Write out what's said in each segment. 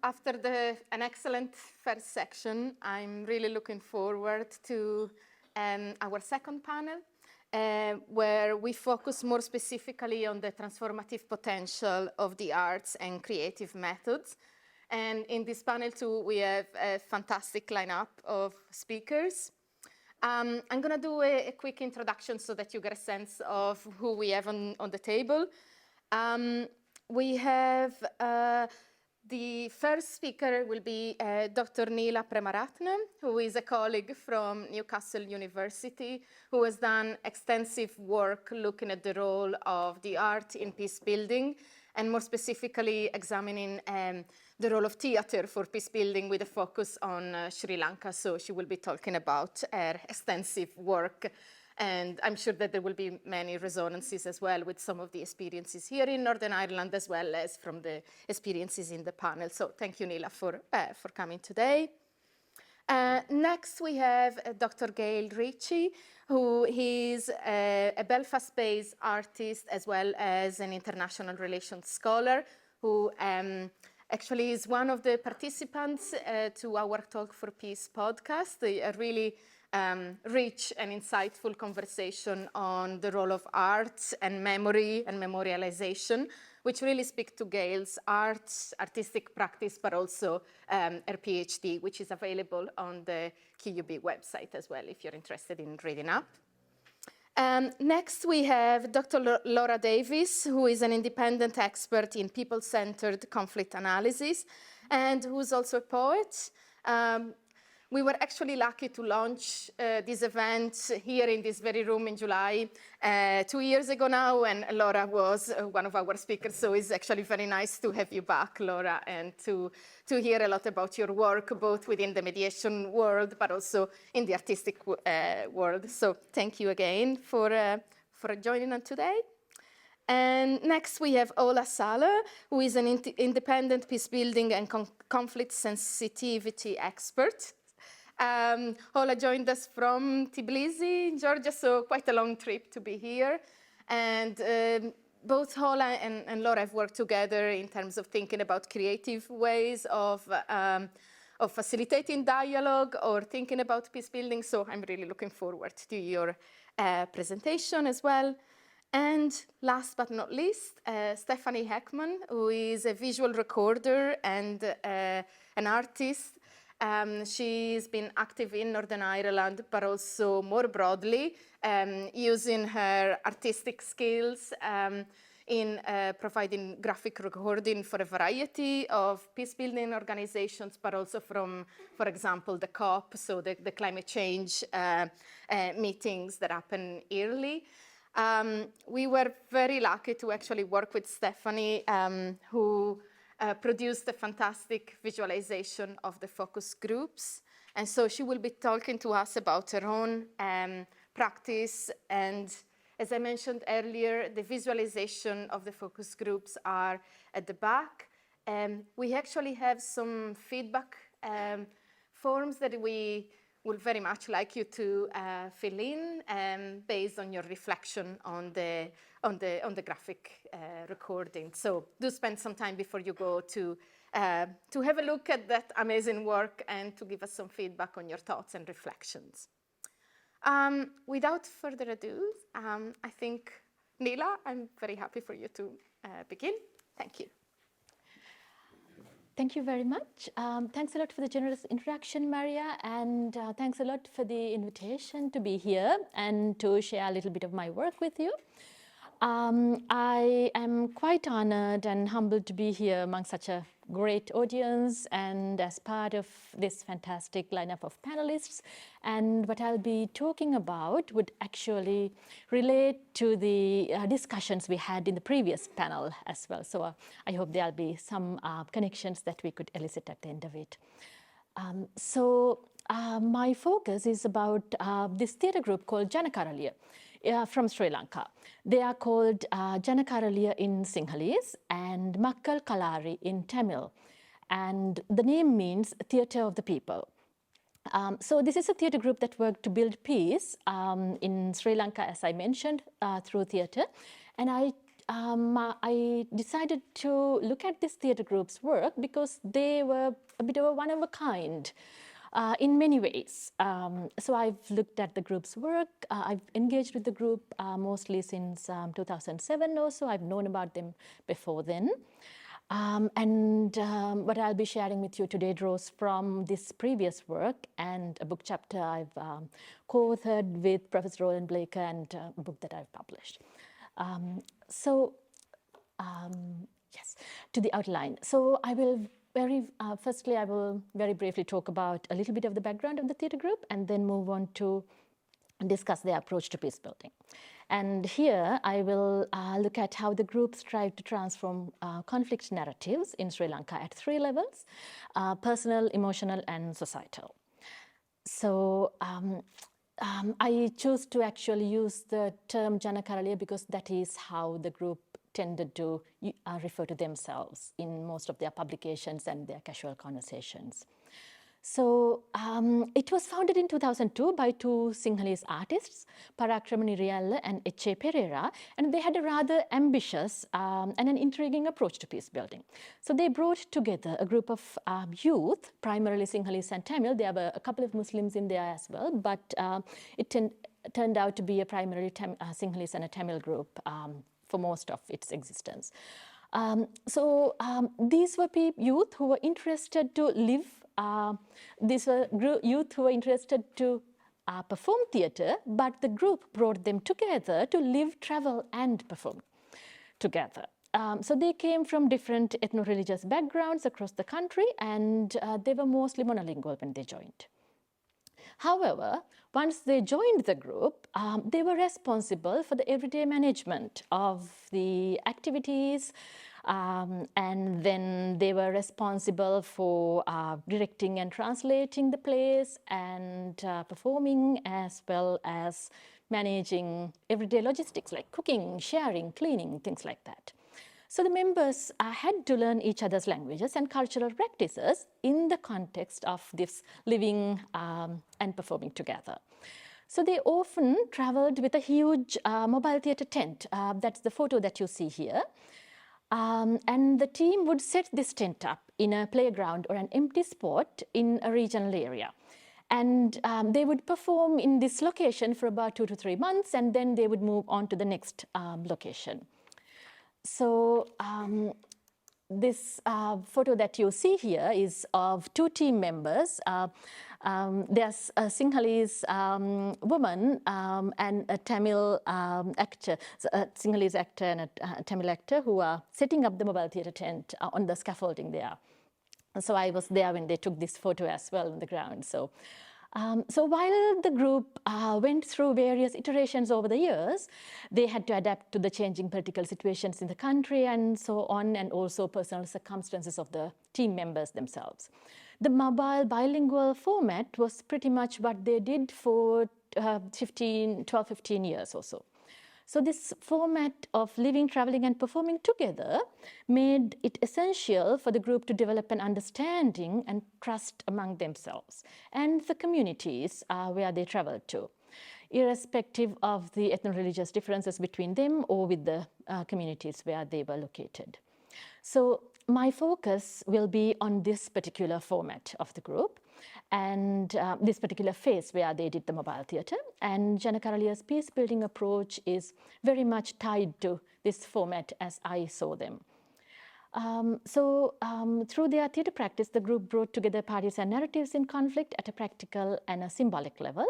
after an excellent first section, I'm really looking forward to our second panel, where we focus more specifically on the transformative potential of the arts and creative methods. And in this panel too, we have a fantastic lineup of speakers. I'm gonna do a quick introduction so that you get a sense of who we have on the table. We have the first speaker will be Dr. Neela Premaratne, who is a colleague from Newcastle University, who has done extensive work looking at the role of the art in peace building, and more specifically examining the role of theater for peace building with a focus on Sri Lanka. So she will be talking about her extensive work. And I'm sure that there will be many resonances as well with some of the experiences here in Northern Ireland, as well as from the experiences in the panel. So thank you, Neela, for coming today. Next, we have Dr. Gail Ritchie, who is a Belfast-based artist as well as an international relations scholar, who actually is one of the participants to our Talk4Peace podcast, a really rich and insightful conversation on the role of arts and memory and memorialization, which really speak to Gail's artistic practice, but also her PhD, which is available on the QUB website as well, if you're interested in reading up. Next, we have Dr. Laura Davis, who is an independent expert in people-centered conflict analysis, and who's also a poet. We were actually lucky to launch this event here in this very room in July 2 years ago now, and Laura was one of our speakers, so it's actually very nice to have you back, Laura, and to hear a lot about your work, both within the mediation world, but also in the artistic world. So thank you again for joining us today. And next we have Ola Sala, who is an independent peace building and conflict sensitivity expert. Ola joined us from Tbilisi, Georgia, so quite a long trip to be here. And both Ola and Laura have worked together in terms of thinking about creative ways of facilitating dialogue or thinking about peace building. So I'm really looking forward to your presentation as well. And last but not least, Stephanie Heckman, who is a visual recorder and an artist. She's been active in Northern Ireland, but also more broadly, using her artistic skills in providing graphic recording for a variety of peace-building organizations, but also from, for example, the COP, so the climate change meetings that happen yearly. We were very lucky to actually work with Stephanie, who produced a fantastic visualization of the focus groups. And so she will be talking to us about her own practice. And as I mentioned earlier, the visualization of the focus groups are at the back. We actually have some feedback forms that we would very much like you to fill in based on your reflection on the graphic recording. So do spend some time before you go to have a look at that amazing work and to give us some feedback on your thoughts and reflections. Without further ado, I think, Neela, I'm very happy for you to begin. Thank you. Thank you very much. Thanks a lot for the generous introduction, Maria, and thanks a lot for the invitation to be here and to share a little bit of my work with you. I am quite honored and humbled to be here among such a great audience and as part of this fantastic lineup of panelists. And what I'll be talking about would actually relate to the discussions we had in the previous panel as well. So I hope there'll be some connections that we could elicit at the end of it. My focus is about this theatre group called Janakaraliya. From Sri Lanka. They are called Janakaraliya in Sinhalese and Makkal Kalari in Tamil. And the name means Theatre of the People. So this is a theatre group that worked to build peace in Sri Lanka, as I mentioned, through theatre. And I decided to look at this theatre group's work because they were a bit of a one of a kind in many ways. So I've looked at the group's work. I've engaged with the group mostly since 2007 or so. I've known about them before then. What I'll be sharing with you today draws from this previous work and a book chapter I've co-authored with Professor Roland Blaker and a book that I've published. Yes, to the outline. So I will firstly, I will very briefly talk about a little bit of the background of the theatre group and then move on to discuss their approach to peace building. And here I will look at how the group strive to transform conflict narratives in Sri Lanka at 3 levels, personal, emotional, and societal. So I chose to actually use the term Jana Karaliya because that is how the group tended to refer to themselves in most of their publications and their casual conversations. So it was founded in 2002 by 2 Sinhalese artists, Parakrama Niriyalla and H.A. Pereira, and they had a rather ambitious and an intriguing approach to peace building. So they brought together a group of youth, primarily Sinhalese and Tamil. There were a couple of Muslims in there as well, but it turned out to be a primarily Sinhalese and a Tamil group for most of its existence. These were youth who were interested to live. These were youth who were interested to perform theatre, but the group brought them together to live, travel, and perform together. So they came from different ethno-religious backgrounds across the country, and they were mostly monolingual when they joined. However, once they joined the group, they were responsible for the everyday management of the activities, and then they were responsible for directing and translating the plays and performing, as well as managing everyday logistics like cooking, sharing, cleaning, things like that. So the members had to learn each other's languages and cultural practices in the context of this living and performing together. So they often traveled with a huge mobile theatre tent. That's the photo that you see here. And the team would set this tent up in a playground or an empty spot in a regional area. And they would perform in this location for about 2 to 3 months, and then they would move on to the next location. So this photo that you see here is of 2 team members. There's a Sinhalese woman and a Tamil actor, a Sinhalese actor and a Tamil actor who are setting up the mobile theatre tent on the scaffolding there. So I was there when they took this photo as well on the ground. So while the group went through various iterations over the years, they had to adapt to the changing political situations in the country and so on, and also personal circumstances of the team members themselves. The mobile bilingual format was pretty much what they did for 12, 15 years or so. So this format of living, traveling, and performing together made it essential for the group to develop an understanding and trust among themselves and the communities where they traveled to, irrespective of the ethno-religious differences between them or with the communities where they were located. So my focus will be on this particular format of the group and this particular phase where they did the mobile theatre. And Jana Karaliya's peace building approach is very much tied to this format as I saw them. Through their theatre practice, the group brought together parties and narratives in conflict at a practical and a symbolic level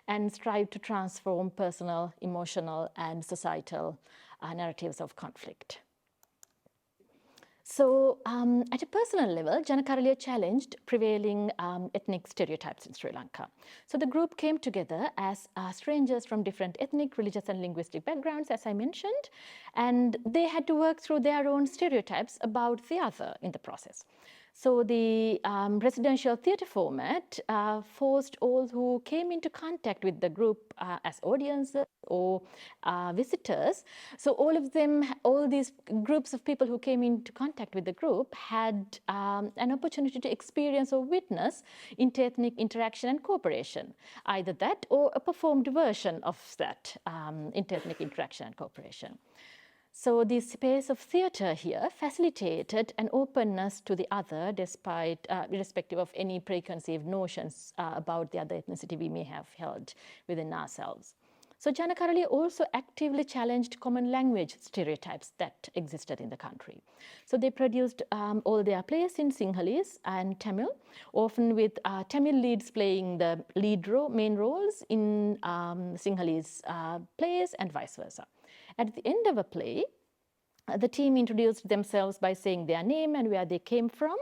and strived to transform personal, emotional, and societal narratives of conflict. So at a personal level, Jana Karaliya challenged prevailing ethnic stereotypes in Sri Lanka. So the group came together as strangers from different ethnic, religious, and linguistic backgrounds, as I mentioned, and they had to work through their own stereotypes about the other in the process. So the residential theatre format forced all who came into contact with the group as audiences or visitors. So all these groups of people who came into contact with the group had an opportunity to experience or witness interethnic interaction and cooperation, either that or a performed version of that interethnic interaction and cooperation. So the space of theatre here facilitated an openness to the other, despite, irrespective of any preconceived notions about the other ethnicity we may have held within ourselves. So Janakarali also actively challenged common language stereotypes that existed in the country. So they produced all their plays in Sinhalese and Tamil, often with Tamil leads playing the main roles in Sinhalese plays and vice versa. At the end of a play, the team introduced themselves by saying their name and where they came from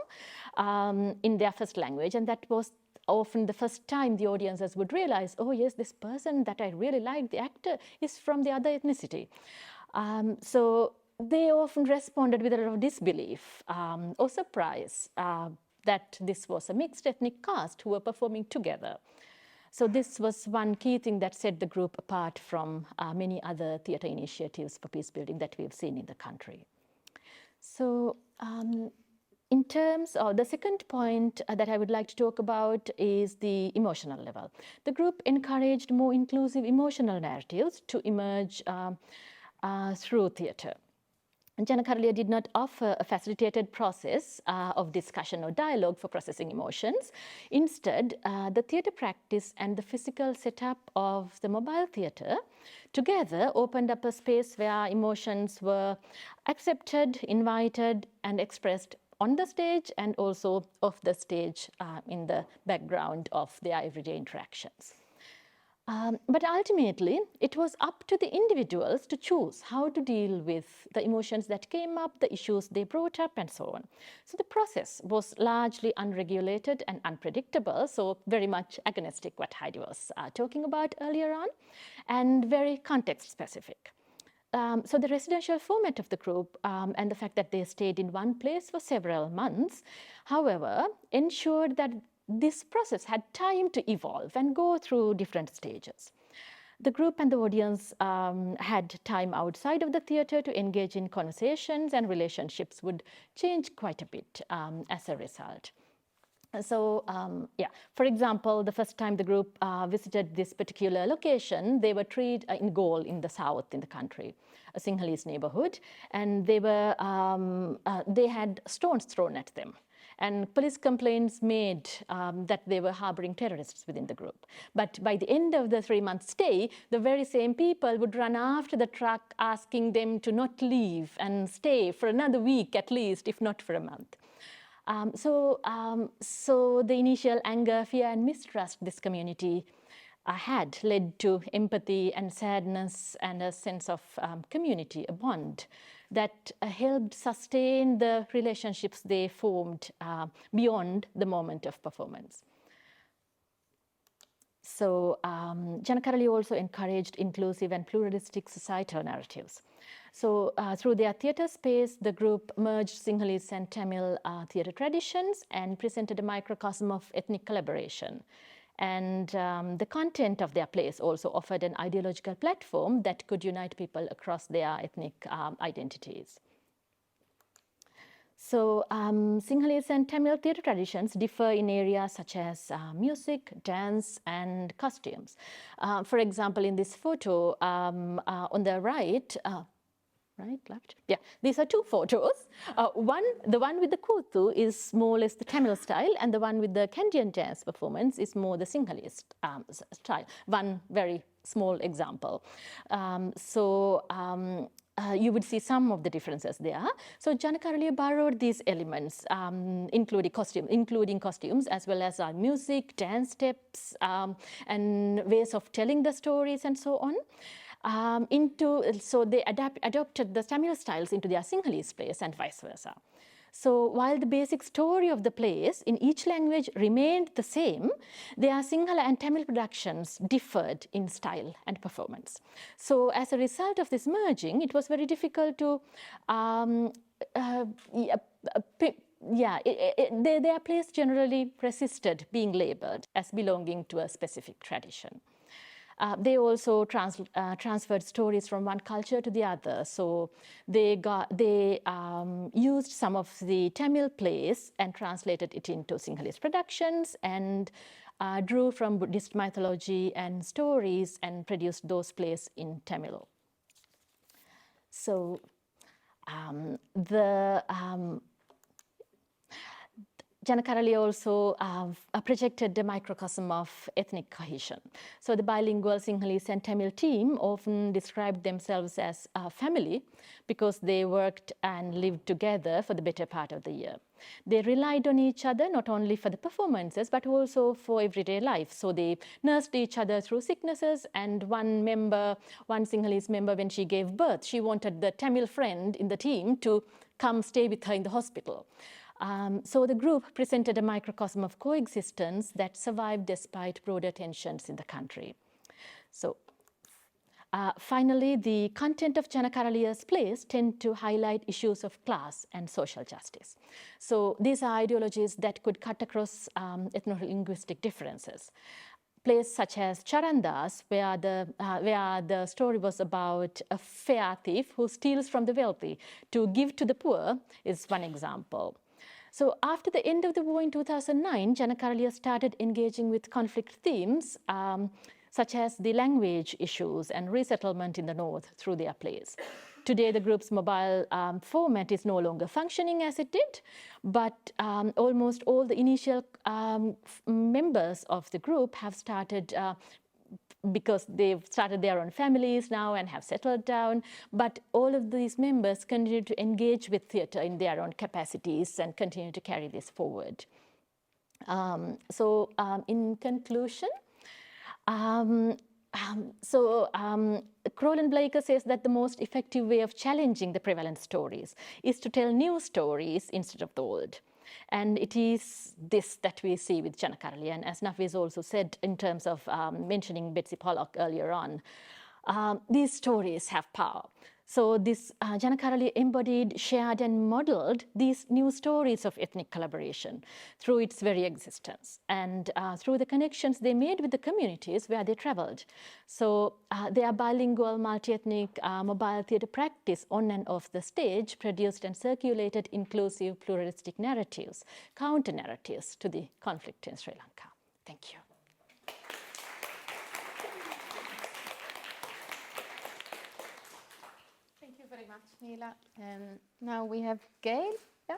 in their first language, and that was often the first time the audiences would realize, oh yes, this person that I really like, the actor, is from the other ethnicity. So they often responded with a lot of disbelief or surprise that this was a mixed ethnic cast who were performing together. So this was one key thing that set the group apart from many other theatre initiatives for peace building that we've seen in the country. So in terms of the second point that I would like to talk about is the emotional level. The group encouraged more inclusive emotional narratives to emerge through theatre. Janakaraliya did not offer a facilitated process of discussion or dialogue for processing emotions. Instead, the theatre practice and the physical setup of the mobile theatre together opened up a space where emotions were accepted, invited, and expressed on the stage and also off the stage in the background of their everyday interactions. But ultimately, it was up to the individuals to choose how to deal with the emotions that came up, the issues they brought up, and so on. So the process was largely unregulated and unpredictable, so very much agonistic, what Heidi was talking about earlier on, and very context-specific. So the residential format of the group and the fact that they stayed in one place for several months, however, ensured that this process had time to evolve and go through different stages. The group and the audience had time outside of the theatre to engage in conversations, and relationships would change quite a bit as a result. So, for example, the first time the group visited this particular location, they were treated in Gaul in the south in the country, a Sinhalese neighborhood, and they had stones thrown at them. And police complaints made that they were harboring terrorists within the group. But by the end of the 3-month stay, the very same people would run after the truck asking them to not leave and stay for another week at least, if not for a month. So the initial anger, fear, and mistrust this community had led to empathy and sadness and a sense of community, a bond that helped sustain the relationships they formed beyond the moment of performance. So Janakarali also encouraged inclusive and pluralistic societal narratives. So through their theatre space, the group merged Sinhalese and Tamil theatre traditions and presented a microcosm of ethnic collaboration. And the content of their plays also offered an ideological platform that could unite people across their ethnic identities. So Sinhalese and Tamil theatre traditions differ in areas such as music, dance, and costumes. For example, in this photo on the right, left? Yeah, these are two photos. The one with the kuthu is more or less the Tamil style, and the one with the Kandyan dance performance is more the Sinhalese style. One very small example. You would see some of the differences there. So Janakaraliya borrowed these elements, including costumes, as well as music, dance steps, and ways of telling the stories, and so on. So they adopted the Tamil styles into their Sinhalese plays and vice versa. So while the basic story of the plays in each language remained the same, their Sinhala and Tamil productions differed in style and performance. So as a result of this merging, it was very difficult to their plays generally persisted being labeled as belonging to a specific tradition. They also transferred stories from one culture to the other. So they used some of the Tamil plays and translated it into Sinhalese productions, and drew from Buddhist mythology and stories and produced those plays in Tamil. So Janakarali also projected the microcosm of ethnic cohesion. So the bilingual Sinhalese and Tamil team often described themselves as a family because they worked and lived together for the better part of the year. They relied on each other not only for the performances but also for everyday life. So they nursed each other through sicknesses, and one Sinhalese member, when she gave birth, she wanted the Tamil friend in the team to come stay with her in the hospital. So the group presented a microcosm of coexistence that survived despite broader tensions in the country. So finally, the content of Janakaraliya's plays tend to highlight issues of class and social justice. So these are ideologies that could cut across ethno-linguistic differences. Plays such as Charandas, where the story was about a fair thief who steals from the wealthy to give to the poor, is one example. So after the end of the war in 2009, Janakaraliya started engaging with conflict themes such as the language issues and resettlement in the north through their plays. Today, the group's mobile format is no longer functioning as it did, but almost all the initial members of the group have started because they've started their own families now and have settled down. But all of these members continue to engage with theatre in their own capacities and continue to carry this forward. In conclusion, Crowell and Blaker says that the most effective way of challenging the prevalent stories is to tell new stories instead of the old. And it is this that we see with Janakaraliya. And as Nafis also said in terms of mentioning Betsy Pollock earlier on, these stories have power. So this Janakaraliya embodied, shared and modeled these new stories of ethnic collaboration through its very existence and through the connections they made with the communities where they traveled. So their bilingual, multi-ethnic mobile theatre practice on and off the stage produced and circulated inclusive, pluralistic narratives, counter-narratives to the conflict in Sri Lanka. Thank you. Thank you very much, Neela. And now we have Gail. Yeah.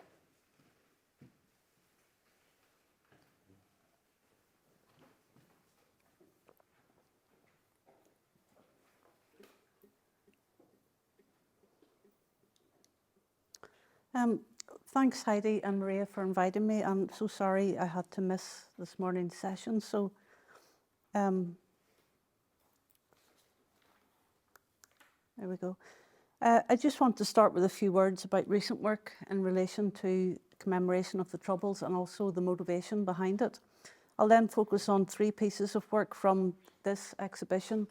Thanks, Heidi and Maria, for inviting me. I'm so sorry I had to miss this morning's session. So, there we go. I just want to start with a few words about recent work in relation to commemoration of the Troubles and also the motivation behind it. I'll then focus on 3 pieces of work from this exhibition,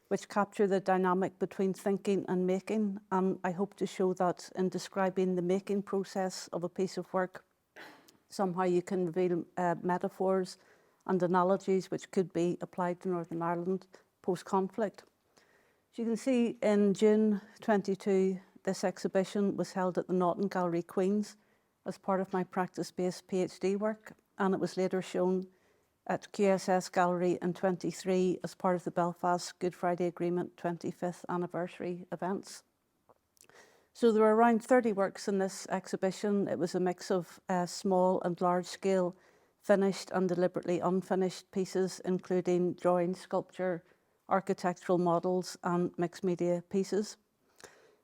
which capture the dynamic between thinking and making. And I hope to show that in describing the making process of a piece of work, somehow you can reveal metaphors and analogies which could be applied to Northern Ireland post-conflict. As you can see, in June 22, this exhibition was held at the Naughton Gallery, Queen's, as part of my practice-based PhD work, and it was later shown at QSS Gallery in 23 as part of the Belfast Good Friday Agreement 25th anniversary events. So there were around 30 works in this exhibition. It was a mix of small and large scale, finished and deliberately unfinished pieces, including drawing, sculpture, architectural models and mixed media pieces.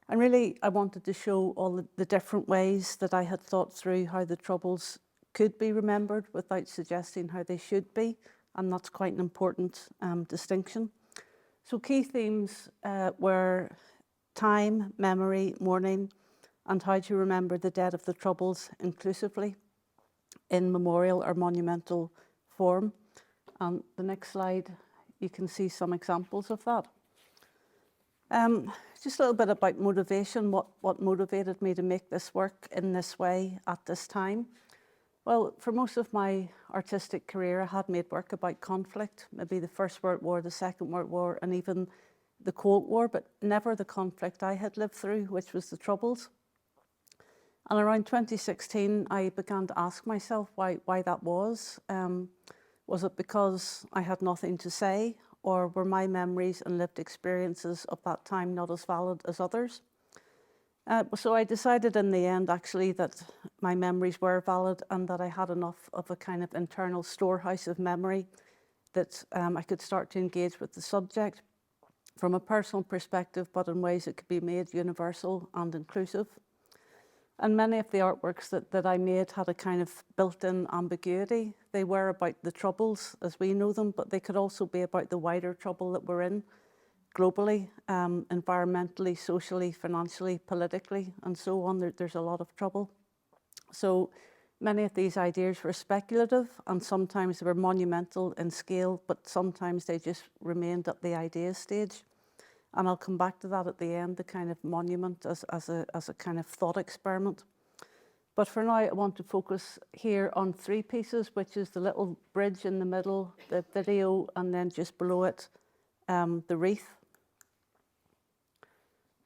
And really, I wanted to show all the different ways that I had thought through how the Troubles could be remembered without suggesting how they should be, and that's quite an important distinction. So key themes were time, memory, mourning, and how to remember the dead of the Troubles inclusively in memorial or monumental form. The next slide, you can see some examples of that. Just a little bit about motivation, what motivated me to make this work in this way at this time. Well, for most of my artistic career, I had made work about conflict, maybe the First World War, the Second World War, and even the Cold War, but never the conflict I had lived through, which was the Troubles. And around 2016, I began to ask myself why that was. Was it because I had nothing to say, or were my memories and lived experiences of that time not as valid as others? So I decided in the end, actually, that my memories were valid and that I had enough of a kind of internal storehouse of memory that I could start to engage with the subject from a personal perspective, but in ways that could be made universal and inclusive. And many of the artworks that I made had a kind of built-in ambiguity. They were about the troubles as we know them, but they could also be about the wider trouble that we're in globally, environmentally, socially, financially, politically, and so on. There's a lot of trouble. So many of these ideas were speculative, and sometimes they were monumental in scale, but sometimes they just remained at the idea stage. And I'll come back to that at the end, the kind of monument as a kind of thought experiment. But for now, I want to focus here on three pieces, which is the little bridge in the middle, the video, and then just below it, the wreath.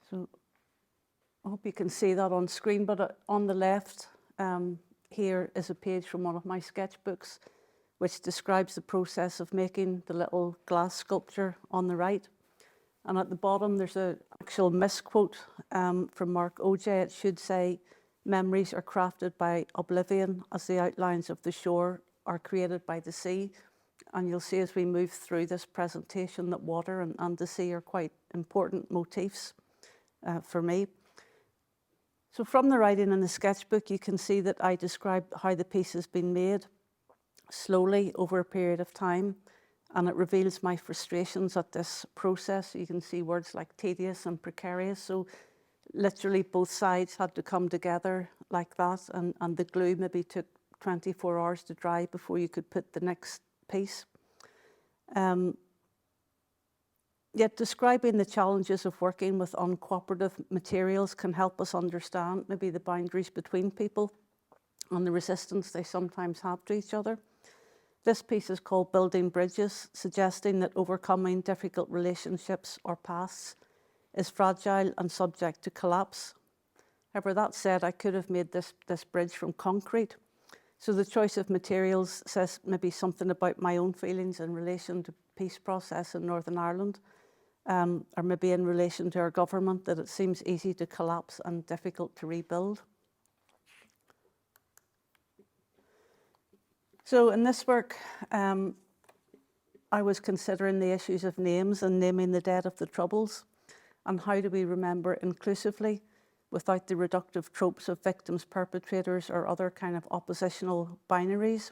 So I hope you can see that on screen, but on the left here is a page from one of my sketchbooks, which describes the process of making the little glass sculpture on the right. And at the bottom, there's an actual misquote from Mark O.J. It should say, "Memories are crafted by oblivion as the outlines of the shore are created by the sea." And you'll see as we move through this presentation that water and the sea are quite important motifs for me. So from the writing in the sketchbook, you can see that I describe how the piece has been made slowly over a period of time. And it reveals my frustrations at this process. You can see words like tedious and precarious. So literally both sides had to come together like that. And the glue maybe took 24 hours to dry before you could put the next piece. Yet describing the challenges of working with uncooperative materials can help us understand maybe the boundaries between people and the resistance they sometimes have to each other. This piece is called Building Bridges, suggesting that overcoming difficult relationships or pasts is fragile and subject to collapse. However, that said, I could have made this bridge from concrete. So the choice of materials says maybe something about my own feelings in relation to peace process in Northern Ireland, or maybe in relation to our government, that it seems easy to collapse and difficult to rebuild. So in this work, I was considering the issues of names and naming the dead of the Troubles, and how do we remember inclusively without the reductive tropes of victims, perpetrators, or other kind of oppositional binaries.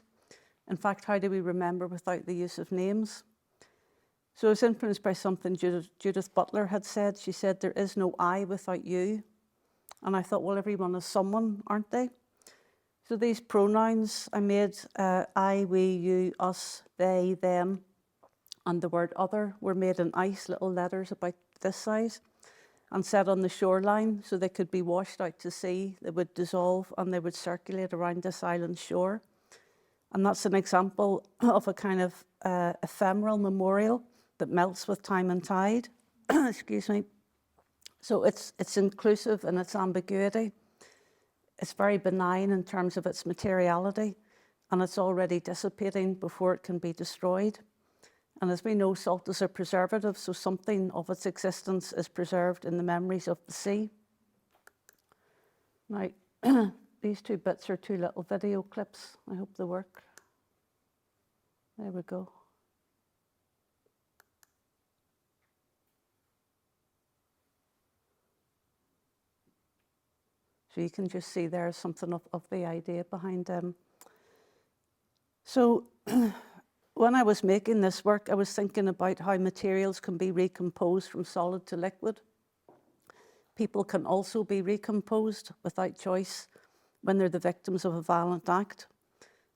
In fact, how do we remember without the use of names? So I was influenced by something Judith Butler had said. She said, "There is no I without you." And I thought, well, everyone is someone, aren't they? So these pronouns I made, I, we, you, us, they, them, and the word other were made in ice, little letters about this size, and set on the shoreline so they could be washed out to sea. They would dissolve and they would circulate around this island shore. And that's an example of a kind of ephemeral memorial that melts with time and tide. Excuse me. So it's inclusive in its ambiguity. It's very benign in terms of its materiality, and it's already dissipating before it can be destroyed. And as we know, salt is a preservative, so something of its existence is preserved in the memories of the sea. Now, these two bits are two little video clips. I hope they work. There we go. So you can just see there's something of the idea behind them. So when I was making this work, I was thinking about how materials can be recomposed from solid to liquid. People can also be recomposed without choice when they're the victims of a violent act.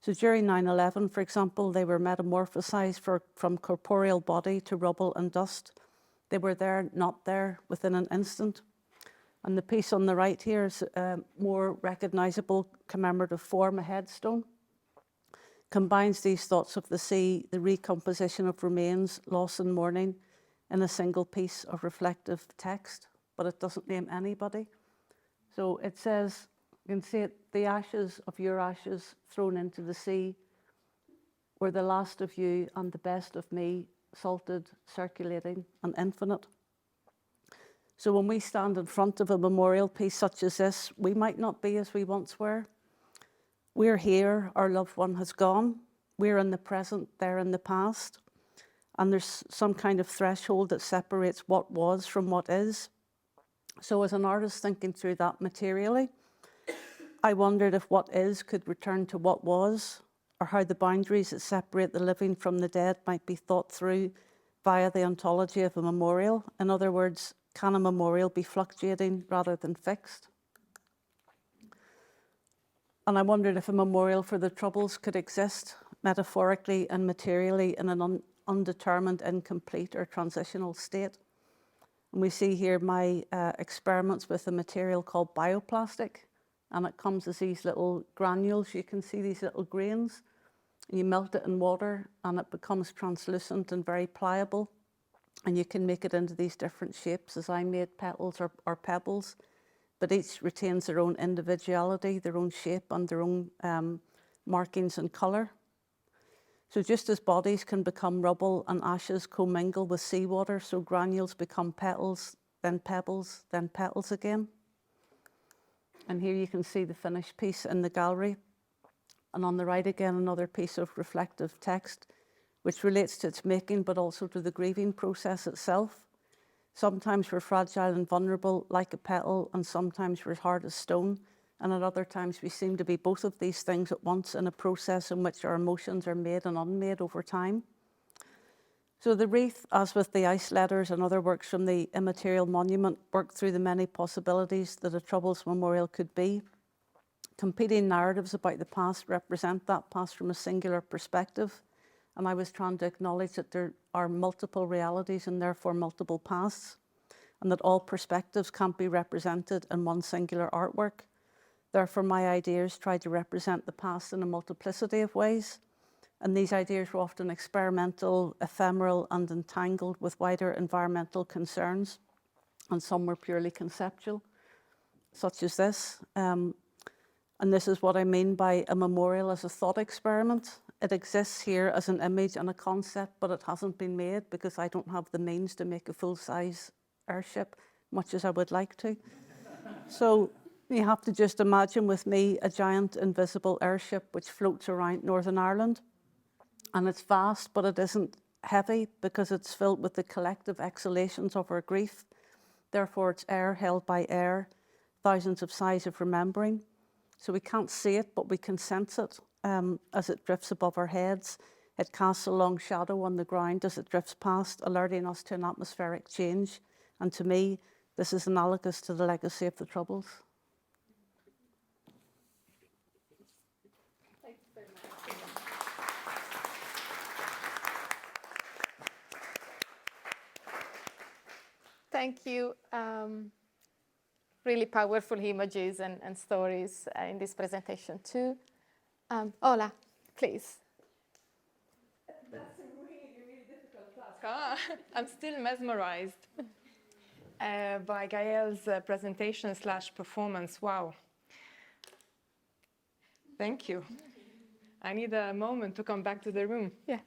So during 9/11, for example, they were metamorphosized from corporeal body to rubble and dust. They were there, not there, within an instant. And the piece on the right here is a more recognizable commemorative form, a headstone. Combines these thoughts of the sea, the recomposition of remains, loss and mourning, in a single piece of reflective text, but it doesn't name anybody. So it says, you can see it, the ashes of your ashes thrown into the sea were the last of you and the best of me, salted, circulating, and infinite. So when we stand in front of a memorial piece such as this, we might not be as we once were. We're here, our loved one has gone. We're in the present, they're in the past. And there's some kind of threshold that separates what was from what is. So as an artist thinking through that materially, I wondered if what is could return to what was, or how the boundaries that separate the living from the dead might be thought through via the ontology of a memorial. In other words, can a memorial be fluctuating rather than fixed? And I wondered if a memorial for the Troubles could exist metaphorically and materially in an undetermined, incomplete or transitional state. And we see here my experiments with a material called bioplastic, and it comes as these little granules. You can see these little grains. You melt it in water and it becomes translucent and very pliable. And you can make it into these different shapes, as I made petals or pebbles, but each retains their own individuality, their own shape and their own markings and colour. So just as bodies can become rubble and ashes commingle with seawater, so granules become petals, then pebbles, then petals again. And here you can see the finished piece in the gallery. And on the right again, another piece of reflective text, which relates to its making, but also to the grieving process itself. Sometimes we're fragile and vulnerable like a petal, and sometimes we're hard as stone. And at other times we seem to be both of these things at once in a process in which our emotions are made and unmade over time. So the wreath, as with the ice letters and other works from the immaterial monument, worked through the many possibilities that a Troubles memorial could be. Competing narratives about the past represent that past from a singular perspective. And I was trying to acknowledge that there are multiple realities and therefore multiple pasts, and that all perspectives can't be represented in one singular artwork. Therefore, my ideas tried to represent the past in a multiplicity of ways. And these ideas were often experimental, ephemeral, and entangled with wider environmental concerns. And some were purely conceptual, such as this. And this is what I mean by a memorial as a thought experiment. It exists here as an image and a concept, but it hasn't been made because I don't have the means to make a full-size airship, much as I would like to. So you have to just imagine with me a giant invisible airship which floats around Northern Ireland. And it's vast, but it isn't heavy because it's filled with the collective exhalations of our grief. Therefore, it's air held by air, thousands of sighs of remembering. So we can't see it, but we can sense it as it drifts above our heads. It casts a long shadow on the ground as it drifts past, alerting us to an atmospheric change. And to me, this is analogous to the legacy of the Troubles. Thanks very much. Thank you. Really powerful images and stories in this presentation too. Ola, please. That's a really, really difficult task. Huh? I'm still mesmerized by Gael's presentation/performance. Wow. Thank you. I need a moment to come back to the room. Yeah.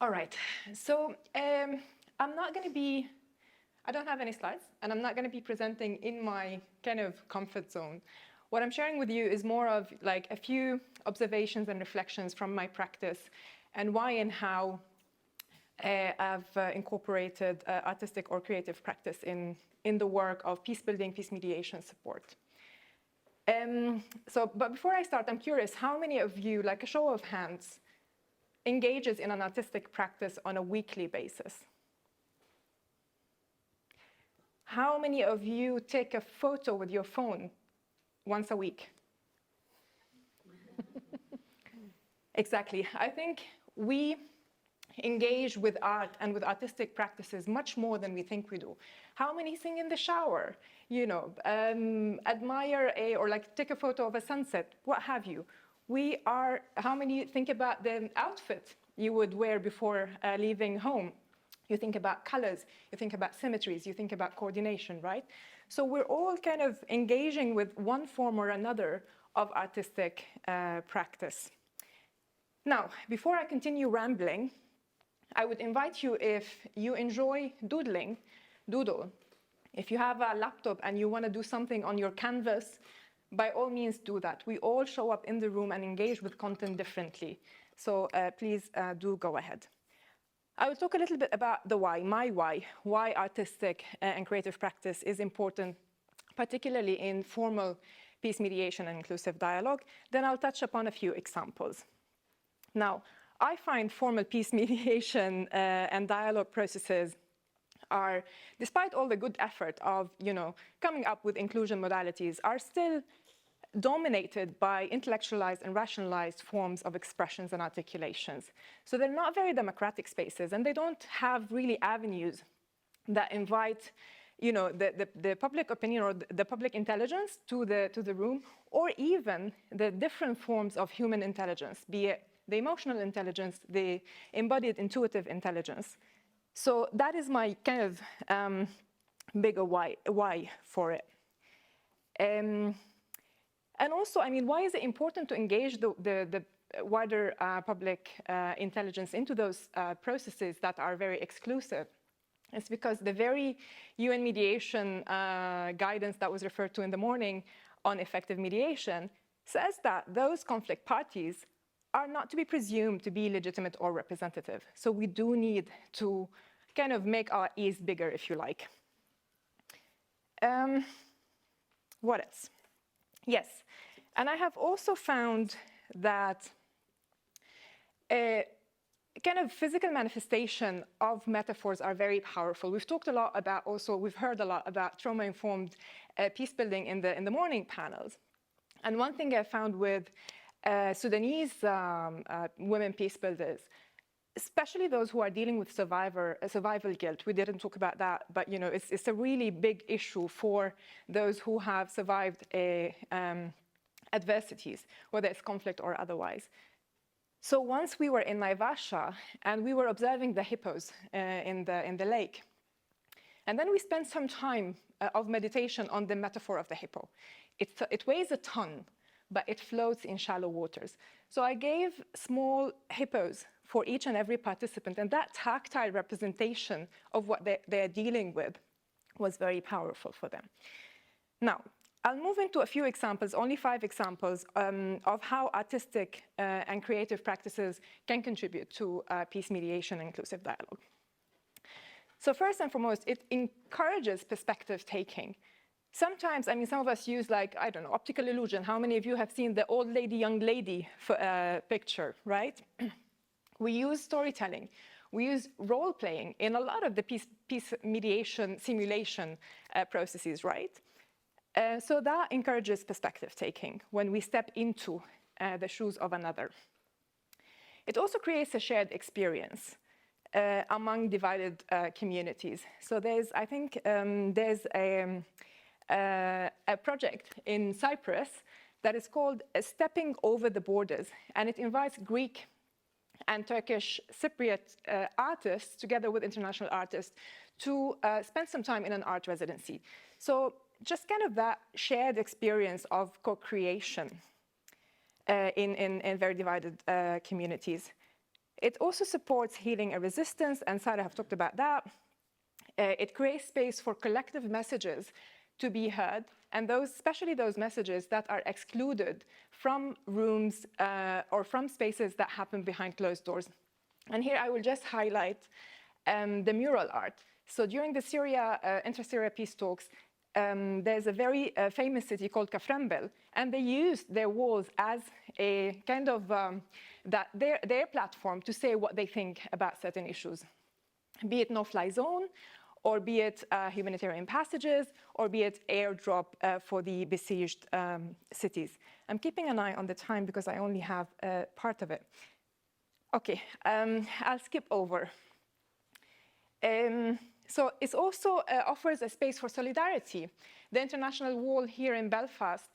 All right. So I'm not going to be, I don't have any slides, and I'm not going to be presenting in my kind of comfort zone. What I'm sharing with you is more of like a few observations and reflections from my practice and why and how I've incorporated artistic or creative practice in the work of peace building, peace mediation support. But before I start, I'm curious, how many of you, like a show of hands, engages in an artistic practice on a weekly basis? How many of you take a photo with your phone once a week? Exactly. I think we engage with art and with artistic practices much more than we think we do. How many sing in the shower? You know, admire or like take a photo of a sunset, what have you. How many think about the outfit you would wear before leaving home? You think about colors, you think about symmetries, you think about coordination, right? So we're all kind of engaging with one form or another of artistic practice. Now, before I continue rambling, I would invite you, if you enjoy doodle, If you have a laptop and you want to do something on your canvas, by all means do that. We all show up in the room and engage with content differently. So please do go ahead. I will talk a little bit about the why, my why artistic and creative practice is important, particularly in formal peace mediation and inclusive dialogue. Then I'll touch upon a few examples. Now, I find formal peace mediation and dialogue processes are, despite all the good effort of, coming up with inclusion modalities, are still dominated by intellectualized and rationalized forms of expressions and articulations. So they're not very democratic spaces, and they don't have really avenues that invite the public opinion or the public intelligence to the room, or even the different forms of human intelligence, be it the emotional intelligence, the embodied intuitive intelligence. So that is my kind of bigger why for it. And also, why is it important to engage the wider public intelligence into those processes that are very exclusive? It's because the very UN mediation guidance that was referred to in the morning on effective mediation says that those conflict parties are not to be presumed to be legitimate or representative. So we do need to kind of make our ears bigger, if you like. What else? Yes, and I have also found that kind of physical manifestation of metaphors are very powerful. We've talked a lot about we've heard a lot about trauma-informed peace building in the morning panels. And one thing I found with Sudanese women peace builders, especially those who are dealing with survival guilt. We didn't talk about that, but it's a really big issue for those who have survived adversities, whether it's conflict or otherwise. So once we were in Naivasha and we were observing the hippos in the lake, and then we spent some time of meditation on the metaphor of the hippo. It weighs a ton, but it floats in shallow waters. So I gave small hippos for each and every participant, and that tactile representation of what they're dealing with was very powerful for them. Now, I'll move into a few examples, only 5 examples, of how artistic and creative practices can contribute to peace mediation and inclusive dialogue. So first and foremost, it encourages perspective taking. Sometimes, some of us use optical illusion. How many of you have seen the old lady, young lady picture, right? We use storytelling. We use role-playing in a lot of the peace mediation simulation processes, right? So that encourages perspective taking when we step into the shoes of another. It also creates a shared experience among divided communities. So there's a project in Cyprus that is called Stepping Over the Borders, and it invites Greek and Turkish Cypriot artists together with international artists to spend some time in an art residency. So just kind of that shared experience of co-creation in very divided communities. It also supports healing and resistance, and Sarah have talked about that. It creates space for collective messages to be heard, and especially those messages that are excluded from rooms or from spaces that happen behind closed doors. And here I will just highlight the mural art. So during the inter-Syria peace talks, there's a very famous city called Kafrembel, and they used their walls as a kind of their platform to say what they think about certain issues, be it no-fly zone, or be it humanitarian passages, or be it airdrop for the besieged cities. I'm keeping an eye on the time because I only have part of it. Okay, I'll skip over. So it also offers a space for solidarity. The International Wall here in Belfast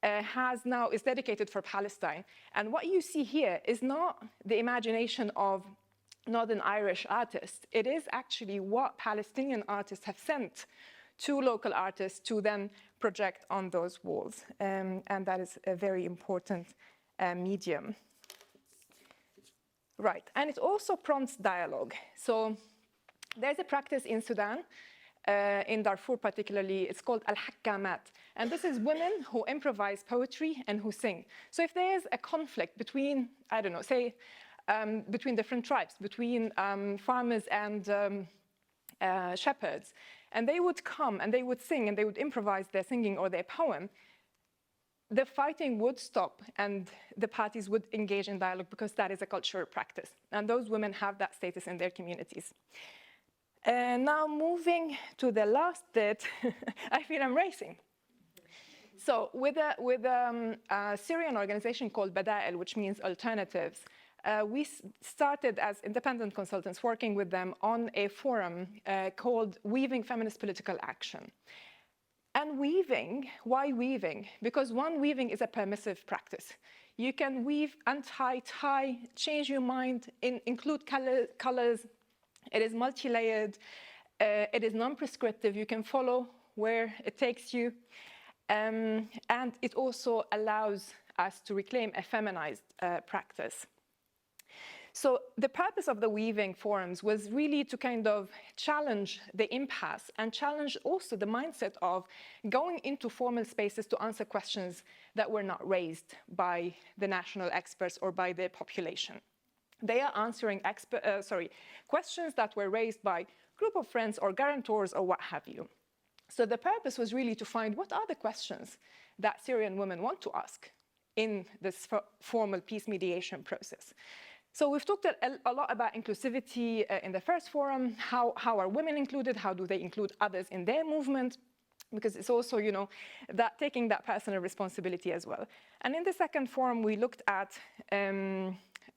is dedicated for Palestine. And what you see here is not the imagination of Northern Irish artists. It is actually what Palestinian artists have sent to local artists to then project on those walls. And that is a very important medium. Right, and it also prompts dialogue. So there's a practice in Sudan in Darfur particularly, it's called al-hakkamat. And this is women who improvise poetry and who sing. So if there's a conflict between, I don't know, say, between different tribes, between farmers and shepherds, and they would come and they would sing and they would improvise their singing or their poem, the fighting would stop and the parties would engage in dialogue because that is a cultural practice. And those women have that status in their communities. Now moving to the last bit, I feel I'm racing. So with a Syrian organization called Bada'il, which means alternatives, we started as independent consultants working with them on a forum called Weaving Feminist Political Action. And weaving, why weaving? Because one, weaving is a permissive practice. You can weave, untie, tie, change your mind, include colors. It is multi-layered. It is non-prescriptive. You can follow where it takes you. And it also allows us to reclaim a feminized practice. So the purpose of the weaving forums was really to kind of challenge the impasse and challenge also the mindset of going into formal spaces to answer questions that were not raised by the national experts or by the population. They are answering questions that were raised by a group of friends or guarantors or what have you. So the purpose was really to find what are the questions that Syrian women want to ask in this formal peace mediation process. So we've talked a lot about inclusivity in the first forum. How are women included? How do they include others in their movement? Because it's also, you know, that taking that personal responsibility as well. And in the second forum, we looked at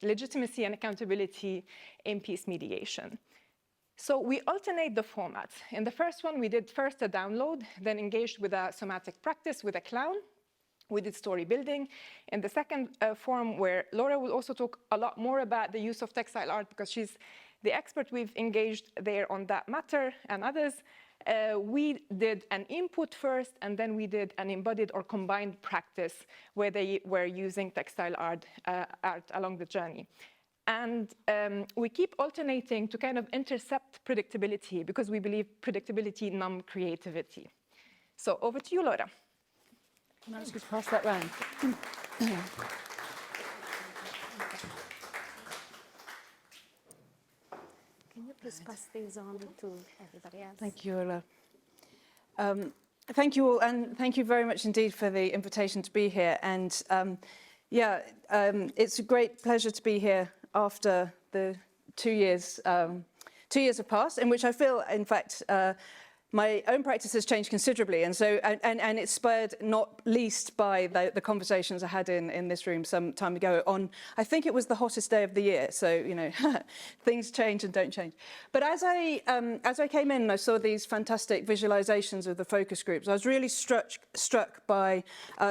legitimacy and accountability in peace mediation. So we alternate the formats. In the first one, we did first a download, then engaged with a somatic practice with a clown. We did story building. In the second forum, where Laura will also talk a lot more about the use of textile art because she's the expert we've engaged there on that matter and others, we did an input first, and then we did an embodied or combined practice where they were using textile art along the journey. And we keep alternating to kind of intercept predictability because we believe predictability numbs creativity. So over to you, Laura. Can I just pass that round? Can you please pass these on to everybody else? Thank you, Ola. Thank you all, and thank you very much indeed for the invitation to be here. And it's a great pleasure to be here after the 2 years. 2 years have passed, in which I feel, in fact, my own practice has changed considerably, and so and it's spurred not least by the conversations I had in this room some time ago on, I think it was the hottest day of the year. So you know, things change and don't change. But as I came in and I saw these fantastic visualizations of the focus groups, I was really struck by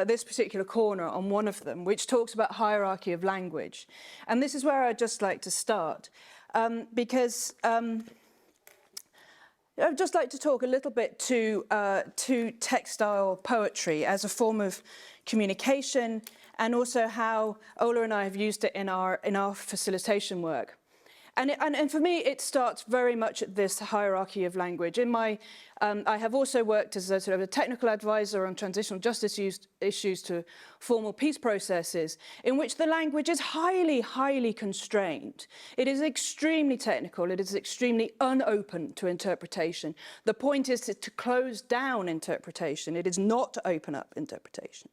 this particular corner on one of them, which talks about hierarchy of language, and this is where I'd just like to start because. I'd just like to talk a little bit to textile poetry as a form of communication, and also how Ola and I have used it in our facilitation work. And for me, it starts very much at this hierarchy of language. In my, I have also worked as a sort of a technical advisor on transitional justice issues to formal peace processes, in which the language is highly, highly constrained. It is extremely technical. It is extremely unopen to interpretation. The point is to close down interpretation. It is not to open up interpretation.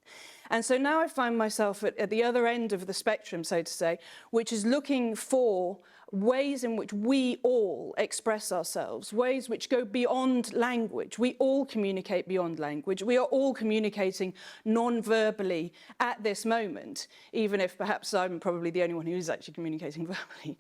And so now I find myself at the other end of the spectrum, so to say, which is looking for ways in which we all express ourselves, ways which go beyond language. We all communicate beyond language. We are all communicating non-verbally at this moment, even if perhaps I'm probably the only one who is actually communicating verbally.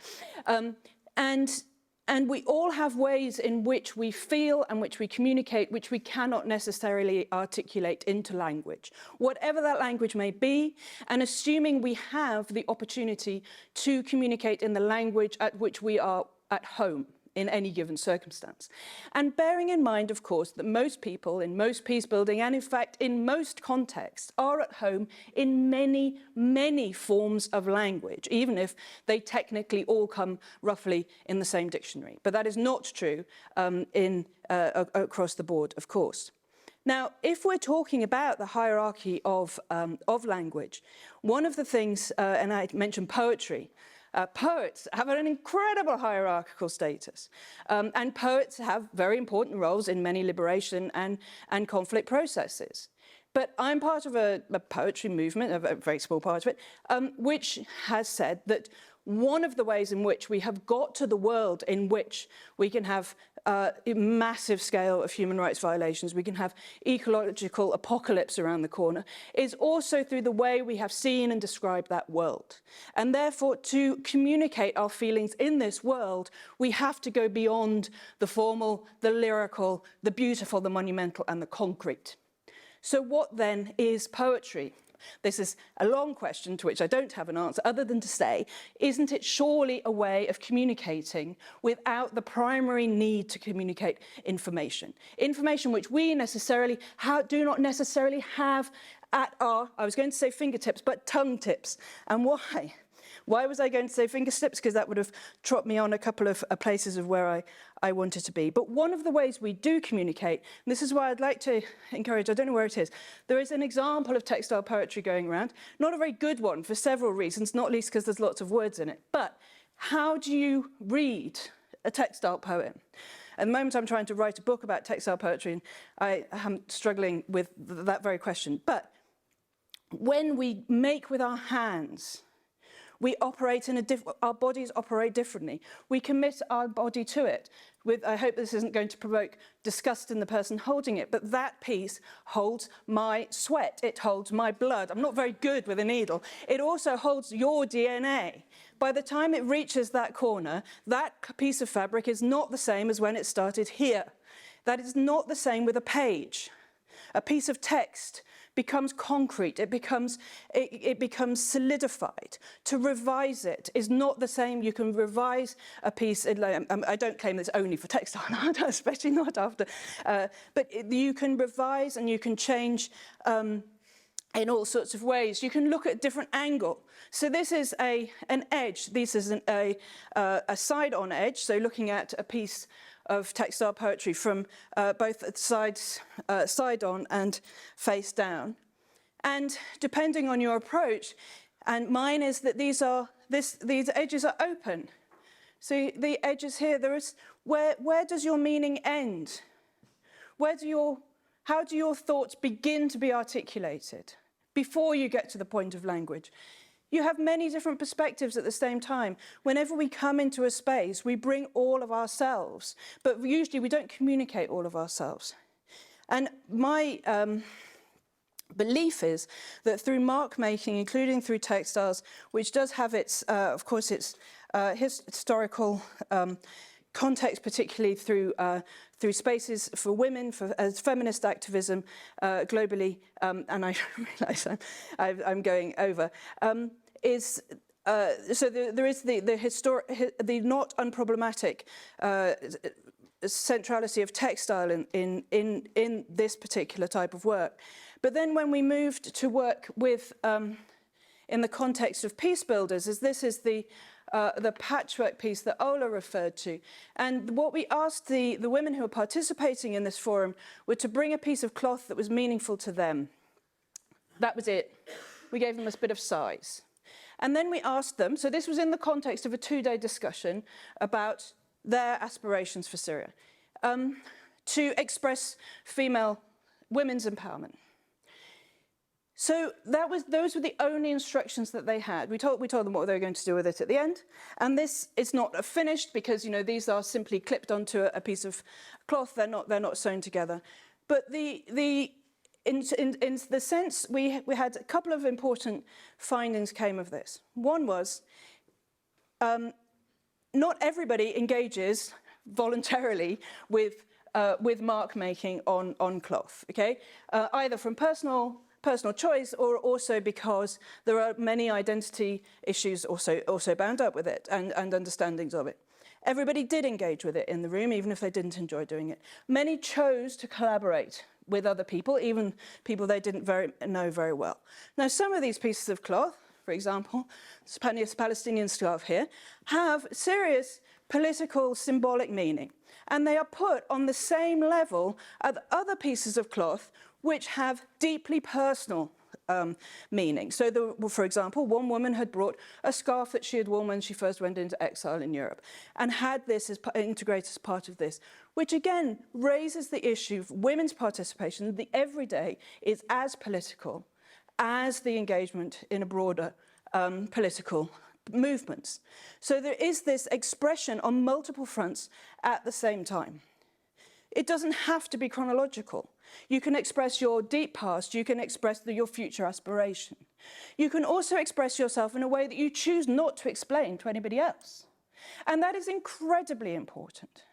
And we all have ways in which we feel and which we communicate, which we cannot necessarily articulate into language, whatever that language may be, and assuming we have the opportunity to communicate in the language at which we are at home in any given circumstance. And bearing in mind, of course, that most people in most peace building, and in fact in most contexts, are at home in many, many forms of language, even if they technically all come roughly in the same dictionary. But that is not true across the board, of course. Now, if we're talking about the hierarchy of language, one of the things, and I mentioned poetry, poets have an incredible hierarchical status, and poets have very important roles in many liberation and conflict processes. But I'm part of a poetry movement, a very small part of it, which has said that one of the ways in which we have got to the world in which we can have a massive scale of human rights violations, we can have ecological apocalypse around the corner, is also through the way we have seen and described that world. And therefore, to communicate our feelings in this world, we have to go beyond the formal, the lyrical, the beautiful, the monumental, and the concrete. So what then is poetry? This is a long question to which I don't have an answer other than to say, isn't it surely a way of communicating without the primary need to communicate information? Information which we do not necessarily have at our, I was going to say fingertips, but tongue tips. And why? Why was I going to say fingertips? Because that would have tropped me on a couple of places of where I wanted to be. But one of the ways we do communicate, and this is why I'd like to encourage, I don't know where it is, there is an example of textile poetry going around, not a very good one for several reasons, not least because there's lots of words in it. But how do you read a textile poem? At the moment, I'm trying to write a book about textile poetry, and I am struggling with that very question. But when we make with our hands, we operate our bodies operate differently. We commit our body to it. I hope this isn't going to provoke disgust in the person holding it, but that piece holds my sweat. It holds my blood. I'm not very good with a needle. It also holds your DNA. By the time it reaches that corner, that piece of fabric is not the same as when it started here. That is not the same with a page. A piece of text becomes concrete, it becomes solidified. To revise it is not the same. You can revise a piece, I don't claim this only for textile, especially not after, but you can revise and you can change in all sorts of ways. You can look at a different angle. So this is an edge, this is a side-on edge, so looking at a piece of textile poetry from both sides, side on and face down. And depending on your approach, and mine is that these edges are open. So the edges here, where does your meaning end? How do your thoughts begin to be articulated before you get to the point of language? You have many different perspectives at the same time. Whenever we come into a space, we bring all of ourselves, but usually we don't communicate all of ourselves. And my belief is that through mark making, including through textiles, which does have its, of course, its historical context, particularly through spaces for women, as feminist activism globally, and I realise I'm going over, so there is the not unproblematic centrality of textile in this particular type of work. But then when we moved to work with, in the context of peace builders, this is the patchwork piece that Ola referred to. And what we asked the women who were participating in this forum were to bring a piece of cloth that was meaningful to them. That was it. We gave them a bit of size. And then we asked them, so this was in the context of a 2-day discussion about their aspirations for Syria, to express women's empowerment. So those were the only instructions that they had. We told them what they were going to do with it at the end. And this is not finished because, these are simply clipped onto a piece of cloth. They're not sewn together. But in the sense, we had a couple of important findings came of this. One was, not everybody engages voluntarily with mark making on cloth, okay? Either from personal personal choice or also because there are many identity issues also bound up with it and understandings of it. Everybody did engage with it in the room, even if they didn't enjoy doing it. Many chose to collaborate with other people, even people they didn't know very well. Now, some of these pieces of cloth, for example, this Palestinian scarf here, have serious political symbolic meaning. And they are put on the same level as other pieces of cloth which have deeply personal meaning. So, for example, one woman had brought a scarf that she had worn when she first went into exile in Europe and had this as integrated as part of this, which again raises the issue of women's participation. The everyday is as political as the engagement in a broader political movements. So there is this expression on multiple fronts at the same time. It doesn't have to be chronological. You can express your deep past, you can express your future aspiration. You can also express yourself in a way that you choose not to explain to anybody else. And that is incredibly important.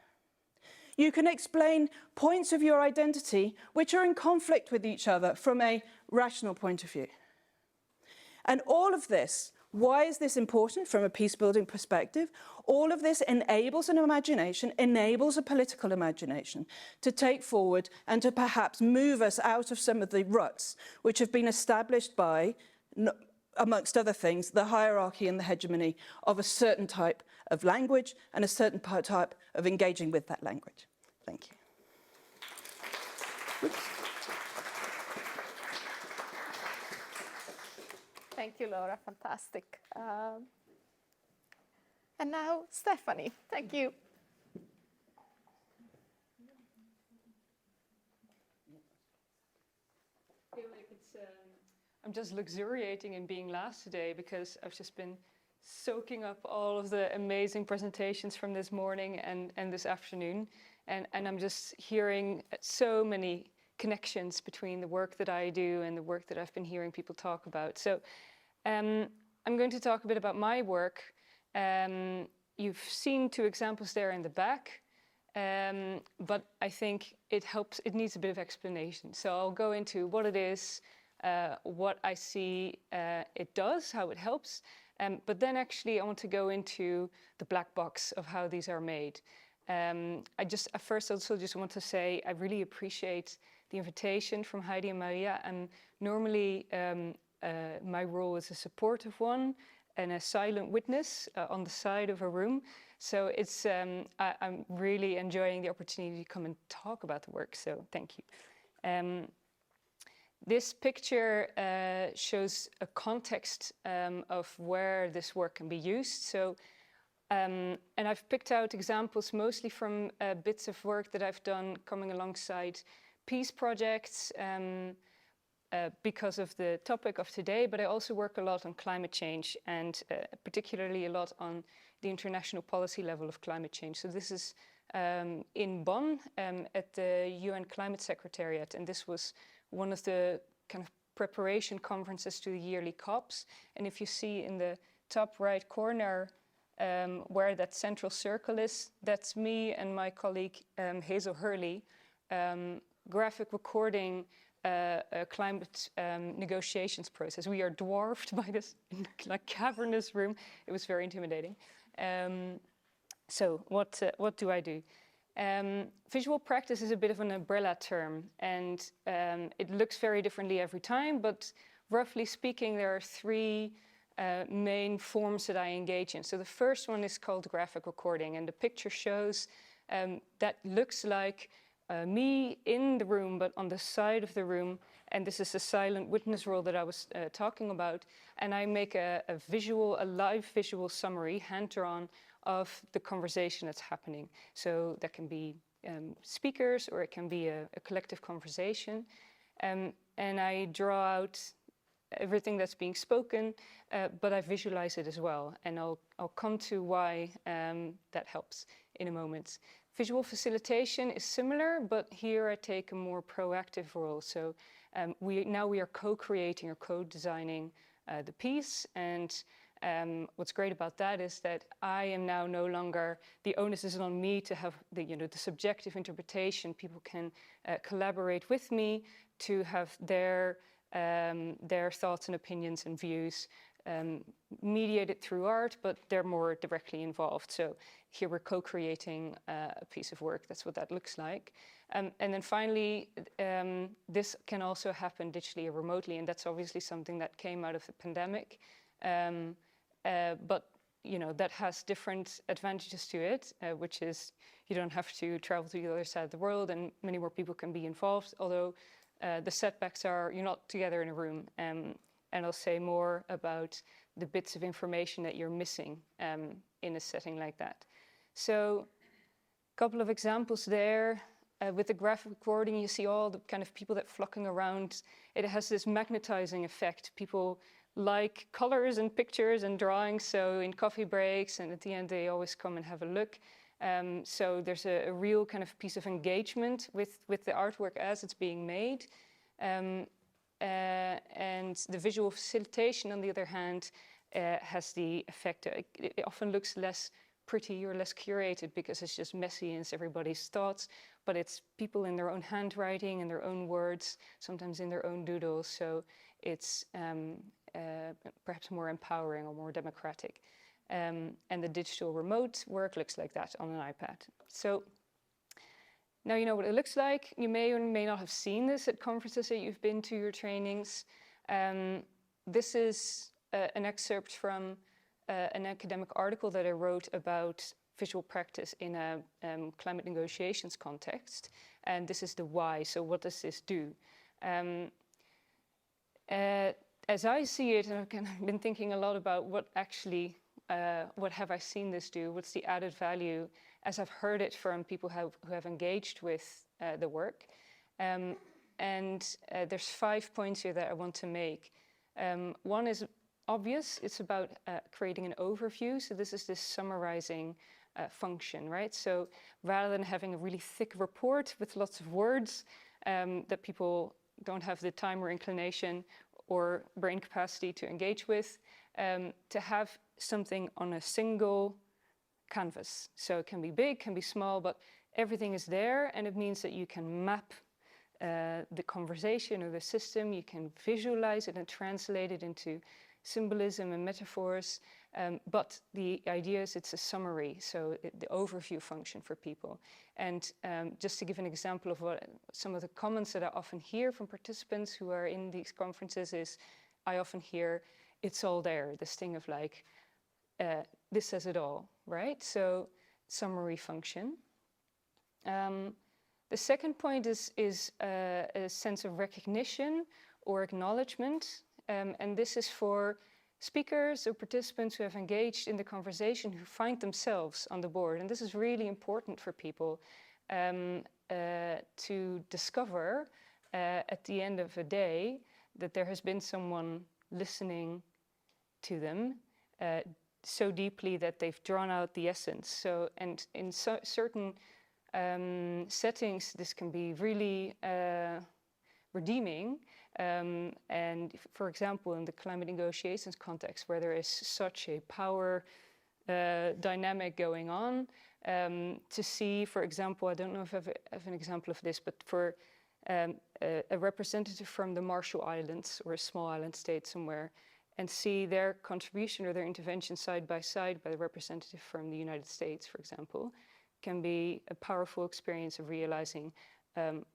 You can explain points of your identity which are in conflict with each other from a rational point of view. And all of this, why is this important from a peace-building perspective? All of this enables an imagination, enables a political imagination to take forward and to perhaps move us out of some of the ruts which have been established by, amongst other things, the hierarchy and the hegemony of a certain type of language and a certain type of engaging with that language. Thank you. Oops. Thank you, Laura. Fantastic. And now, Stephanie. Thank you. I feel like I'm just luxuriating in being last today because I've just been soaking up all of the amazing presentations from this morning and this afternoon. And I'm just hearing so many connections between the work that I do and the work that I've been hearing people talk about. So I'm going to talk a bit about my work. You've seen 2 examples there in the back, but I think it needs a bit of explanation. So I'll go into what it is, what I see it does, how it helps, but then actually I want to go into the black box of how these are made. At first also just want to say I really appreciate the invitation from Heidi and Maria, and normally my role is a supportive one and a silent witness on the side of a room. So it's I'm really enjoying the opportunity to come and talk about the work, so thank you. This picture shows a context of where this work can be used. So, and I've picked out examples mostly from bits of work that I've done coming alongside peace projects because of the topic of today, but I also work a lot on climate change and particularly a lot on the international policy level of climate change. So this is in Bonn at the UN Climate Secretariat, and this was one of the kind of preparation conferences to the yearly COPs. And if you see in the top right corner where that central circle is, that's me and my colleague Hazel Hurley, graphic recording a climate negotiations process. We are dwarfed by this like cavernous room. It was very intimidating. So what do I do? Visual practice is a bit of an umbrella term, and it looks very differently every time, but roughly speaking, there are 3 main forms that I engage in. So the first one is called graphic recording, and the picture shows that looks like me in the room, but on the side of the room, and this is the silent witness role that I was talking about, and I make a live visual summary, hand-drawn, of the conversation that's happening. So that can be speakers, or it can be a collective conversation, and I draw out everything that's being spoken, but I visualize it as well, and I'll come to why that helps in a moment. Visual facilitation is similar, but here I take a more proactive role. So we are co-creating or co-designing the piece, and what's great about that is that I am now no longer, the onus isn't on me to have the subjective interpretation. People can collaborate with me to have their their thoughts and opinions and views, mediated through art, but they're more directly involved. So here we're co-creating a piece of work. That's what that looks like. And then finally, this can also happen digitally or remotely, and that's obviously something that came out of the pandemic. But you know, that has different advantages to it, which is you don't have to travel to the other side of the world, and many more people can be involved. Although the setbacks are you're not together in a room. And I'll say more about the bits of information that you're missing in a setting like that. So a couple of examples there. With the graphic recording, you see all the kind of people that flocking around. It has this magnetizing effect. People like colors and pictures and drawings, so in coffee breaks and at the end they always come and have a look. So there's a real kind of piece of engagement with the artwork as it's being made. And the visual facilitation, on the other hand, has the effect. It often looks less pretty or less curated because it's just messy and it's everybody's thoughts, but it's people in their own handwriting and their own words, sometimes in their own doodles. So it's perhaps more empowering or more democratic. And the digital remote work looks like that on an iPad. So now you know what it looks like. You may or may not have seen this at conferences that you've been to, your trainings. This is an excerpt from an academic article that I wrote about visual practice in a climate negotiations context. And this is the why. So what does this do? As I see it, and I've been thinking a lot about what actually, what have I seen this do? What's the added value as I've heard it from people who have engaged with the work. And there's 5 points here that I want to make. One is obvious. It's about creating an overview. So this is this summarizing function, right? So rather than having a really thick report with lots of words that people don't have the time or inclination or brain capacity to engage with, to have something on a single canvas. So it can be big, can be small, but everything is there, and it means that you can map the conversation or the system, you can visualize it and translate it into symbolism and metaphors, but the idea is it's a summary, so the overview function for people. And just to give an example of what some of the comments that I often hear from participants who are in these conferences is, I often hear, it's all there, this thing of like, this says it all, right? So summary function. The second point is a sense of recognition or acknowledgement. And this is for speakers or participants who have engaged in the conversation who find themselves on the board. And this is really important for people to discover at the end of a day that there has been someone listening to them so deeply that they've drawn out the essence. So, and in certain settings, this can be really redeeming. And for example, in the climate negotiations context, where there is such a power dynamic going on, to see, for example, I don't know if I have an example of this, but for a representative from the Marshall Islands or a small island state somewhere, and see their contribution or their intervention side by the representative from the United States, for example, can be a powerful experience of realizing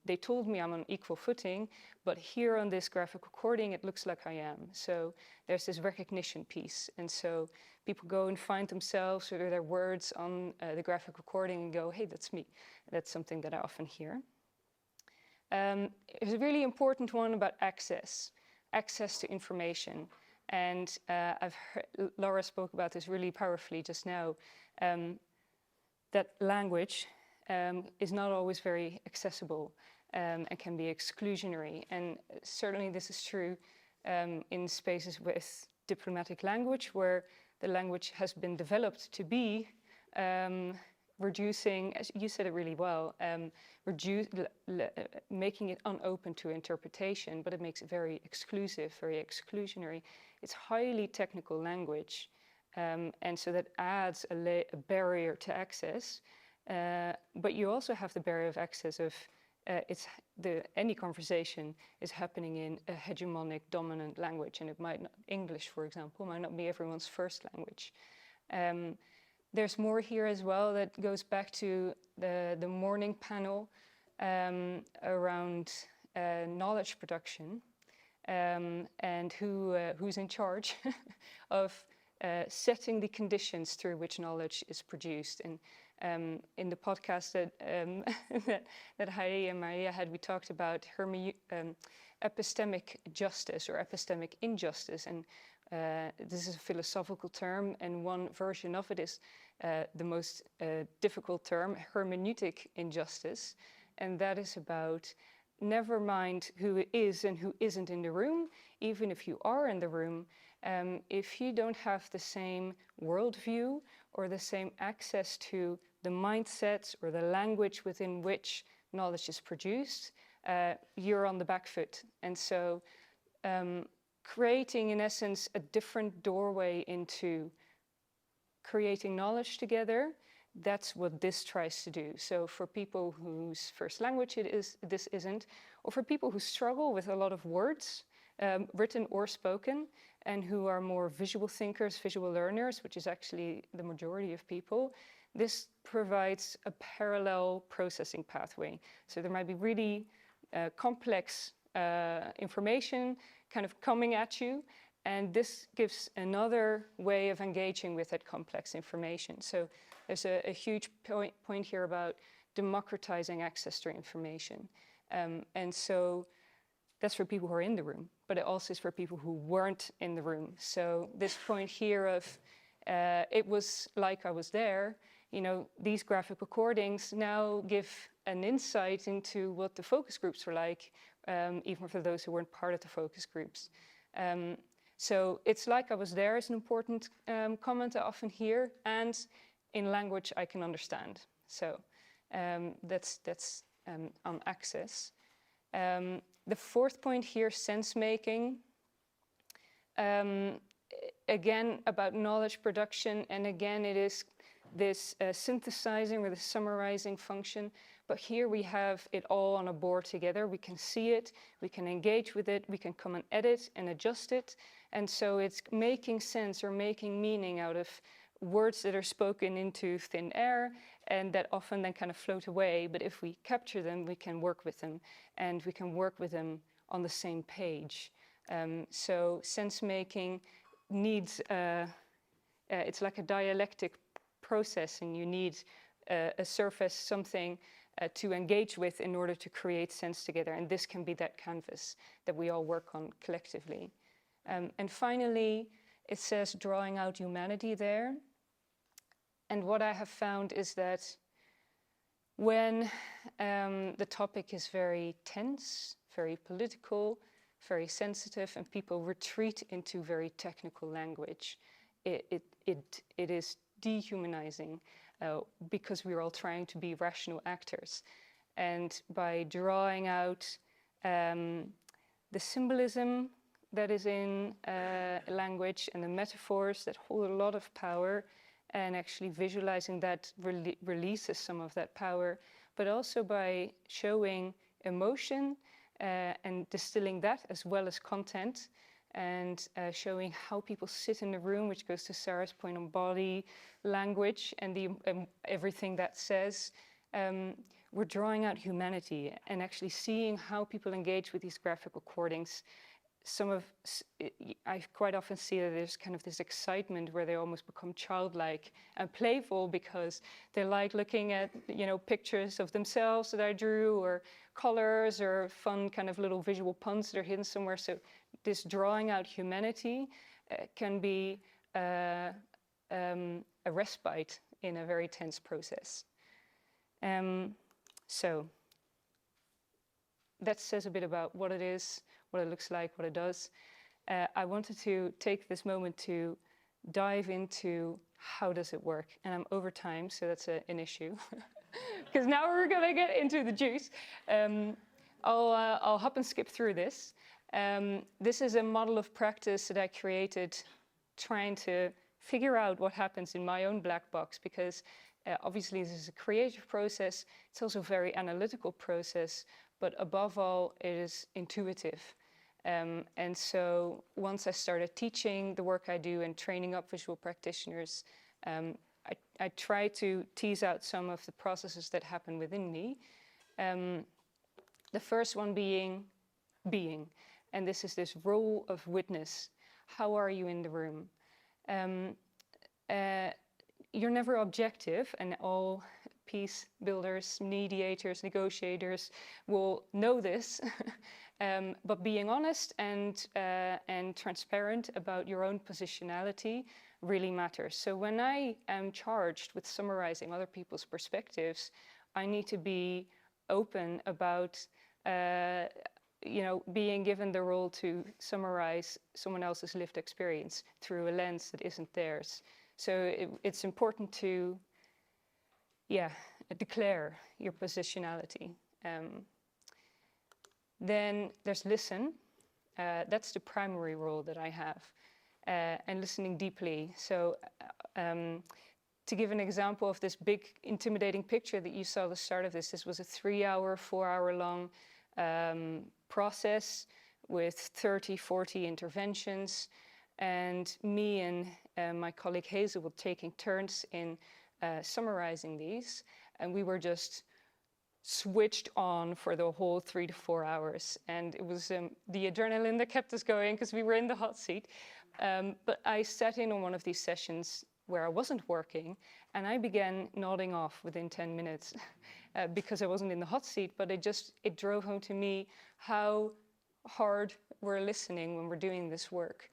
they told me I'm on equal footing, but here on this graphic recording, it looks like I am. So there's this recognition piece. And so people go and find themselves or their words on the graphic recording and go, hey, that's me. That's something that I often hear. There's a really important one about access to information. And I've heard, Laura spoke about this really powerfully just now, that language is not always very accessible and can be exclusionary. And certainly this is true in spaces with diplomatic language, where the language has been developed to be reducing, as you said it really well, making it unopen to interpretation, but it makes it very exclusive, very exclusionary. It's highly technical language, and so that adds a barrier to access. But you also have the barrier of access of any conversation is happening in a hegemonic dominant language, and it might not, English, for example, might not be everyone's first language. There's more here as well that goes back to the morning panel around knowledge production and who's in charge of setting the conditions through which knowledge is produced. And in the podcast that Heidi and Maria had, we talked about epistemic justice or epistemic injustice. And this is a philosophical term, and one version of it is the most difficult term, hermeneutic injustice. And that is about never mind who is and who isn't in the room, even if you are in the room, if you don't have the same worldview or the same access to the mindsets or the language within which knowledge is produced, you're on the back foot. And so creating, in essence, a different doorway into creating knowledge together, that's what this tries to do. So for people whose first language this isn't, or for people who struggle with a lot of words, written or spoken, and who are more visual thinkers, visual learners, which is actually the majority of people, this provides a parallel processing pathway. So there might be really complex information kind of coming at you, and this gives another way of engaging with that complex information. So there's a huge point here about democratizing access to information. And so that's for people who are in the room, but it also is for people who weren't in the room. So this point here of it was like I was there, you know, these graphic recordings now give an insight into what the focus groups were like, even for those who weren't part of the focus groups. So it's like I was there is an important comment I often hear, and in language I can understand. So that's on access. The fourth point here, sense making. Again, about knowledge production, and again it is this synthesizing or the summarizing function, but here we have it all on a board together. We can see it, we can engage with it, we can come and edit and adjust it, and so it's making sense or making meaning out of words that are spoken into thin air and that often then kind of float away, but if we capture them, we can work with them, and we can work with them on the same page. So sense making needs, it's like a dialectic process, and you need a surface, something to engage with in order to create sense together, and this can be that canvas that we all work on collectively. And finally, it says drawing out humanity there. And what I have found is that when the topic is very tense, very political, very sensitive, and people retreat into very technical language, it is dehumanizing because we're all trying to be rational actors. And by drawing out the symbolism that is in language and the metaphors that hold a lot of power, and actually visualizing that releases some of that power, but also by showing emotion and distilling that as well as content, and showing how people sit in the room, which goes to Sarah's point on body language and everything that says. We're drawing out humanity and actually seeing how people engage with these graphic recordings. I quite often see that there's kind of this excitement where they almost become childlike and playful because they like looking at, you know, pictures of themselves that I drew, or colors, or fun kind of little visual puns that are hidden somewhere. So this drawing out humanity can be a respite in a very tense process. So that says a bit about what it is, what it looks like, what it does. I wanted to take this moment to dive into how does it work. And I'm over time, so that's an issue. Because now we're going to get into the juice. I'll hop and skip through this. This is a model of practice that I created trying to figure out what happens in my own black box, because obviously this is a creative process. It's also a very analytical process, but above all, it is intuitive. And so once I started teaching the work I do and training up visual practitioners, I try to tease out some of the processes that happen within me. The first one being, and this is this role of witness. How are you in the room? You're never objective, and all peace builders, mediators, negotiators will know this. But being honest and transparent about your own positionality really matters. So when I am charged with summarizing other people's perspectives, I need to be open about being given the role to summarize someone else's lived experience through a lens that isn't theirs. So it's important to, declare your positionality. Then there's listen. That's the primary role that I have, and listening deeply. So to give an example of this big intimidating picture that you saw at the start of this was a 3-hour, 4-hour long process with 30, 40 interventions. And me and my colleague Hazel were taking turns in summarizing these. And we were just switched on for the whole 3 to 4 hours. And it was the adrenaline that kept us going because we were in the hot seat. But I sat in on one of these sessions where I wasn't working, and I began nodding off within 10 minutes because I wasn't in the hot seat, but it drove home to me how hard we're listening when we're doing this work.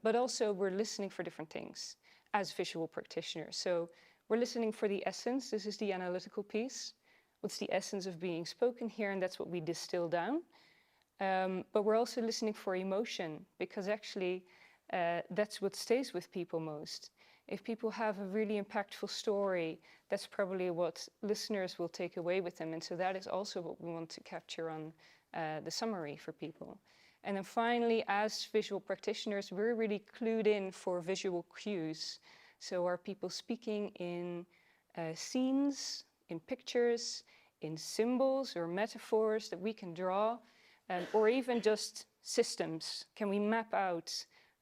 But also we're listening for different things as visual practitioners. So we're listening for the essence. This is the analytical piece. What's the essence of being spoken here? And that's what we distill down. But we're also listening for emotion, because actually that's what stays with people most. If people have a really impactful story, that's probably what listeners will take away with them. And so that is also what we want to capture on the summary for people. And then finally, as visual practitioners, we're really clued in for visual cues. So are people speaking in scenes, in pictures, in symbols or metaphors that we can draw, or even just systems? Can we map out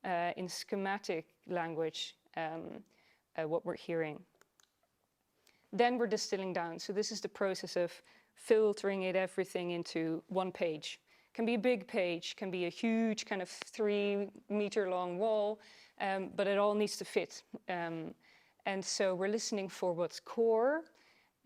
in schematic language what we're hearing? Then we're distilling down. So this is the process of filtering everything into one page. Can be a big page, can be a huge kind of 3-meter long wall, but it all needs to fit. And so we're listening for what's core,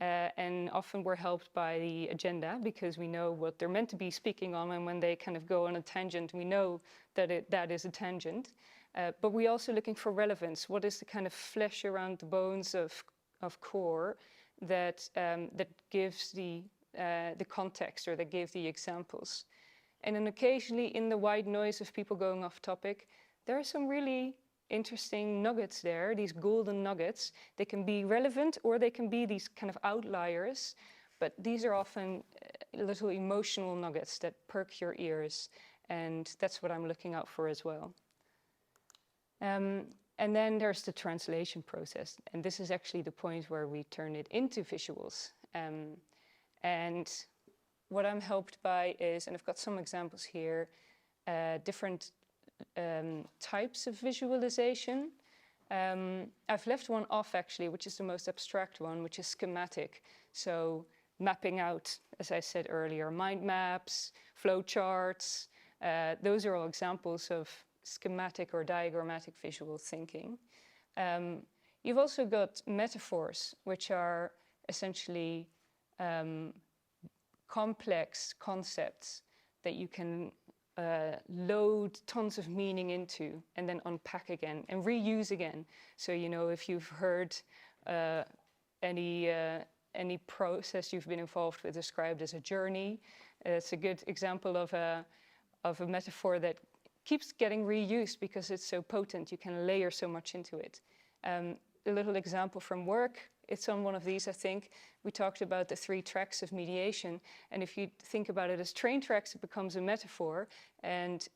and often we're helped by the agenda because we know what they're meant to be speaking on, and when they kind of go on a tangent, we know that that is a tangent. But we're also looking for relevance. What is the kind of flesh around the bones of core that gives the context, or that gives the examples? And then occasionally, in the white noise of people going off topic, there are some really interesting nuggets there, these golden nuggets. They can be relevant, or they can be these kind of outliers, but these are often little emotional nuggets that perk your ears, and that's what I'm looking out for as well. And then there's the translation process, and this is actually the point where we turn it into visuals. And what I'm helped by is, and I've got some examples here, different types of visualization. I've left one off actually, which is the most abstract one, which is schematic. So mapping out, as I said earlier, mind maps, flow charts, those are all examples of schematic or diagrammatic visual thinking. You've also got metaphors, which are essentially complex concepts that you can load tons of meaning into and then unpack again and reuse again. So, if you've heard any process you've been involved with described as a journey, it's a good example of a metaphor that keeps getting reused because it's so potent. You can layer so much into it. A little example from work. It's on one of these, I think. We talked about the 3 tracks of mediation. And if you think about it as train tracks, it becomes a metaphor, and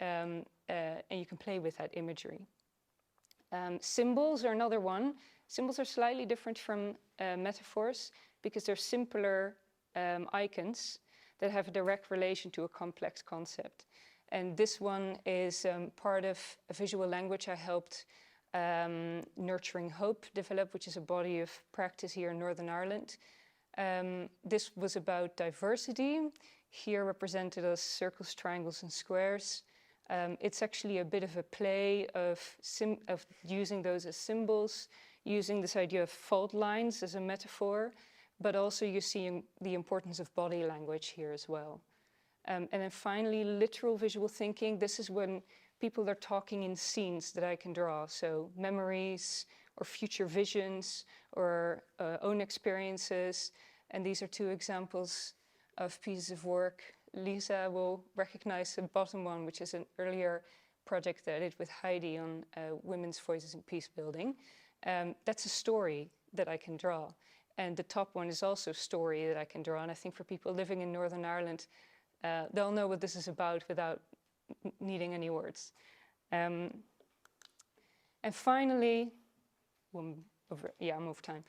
you can play with that imagery. Symbols are another one. Symbols are slightly different from metaphors because they're simpler icons that have a direct relation to a complex concept. And this one is part of a visual language I helped Nurturing Hope develop, which is a body of practice here in Northern Ireland. This was about diversity, here represented as circles, triangles, and squares. It's actually a bit of a play of using those as symbols, using this idea of fault lines as a metaphor, but also you're seeing the importance of body language here as well. And then finally, literal visual thinking. This is when people are talking in scenes that I can draw. So memories or future visions or own experiences. And these are two examples of pieces of work. Lisa will recognize the bottom one, which is an earlier project that I did with Heidi on women's voices in peace building. That's a story that I can draw. And the top one is also a story that I can draw. And I think for people living in Northern Ireland, they'll know what this is about without needing any words. And finally, I'm over time.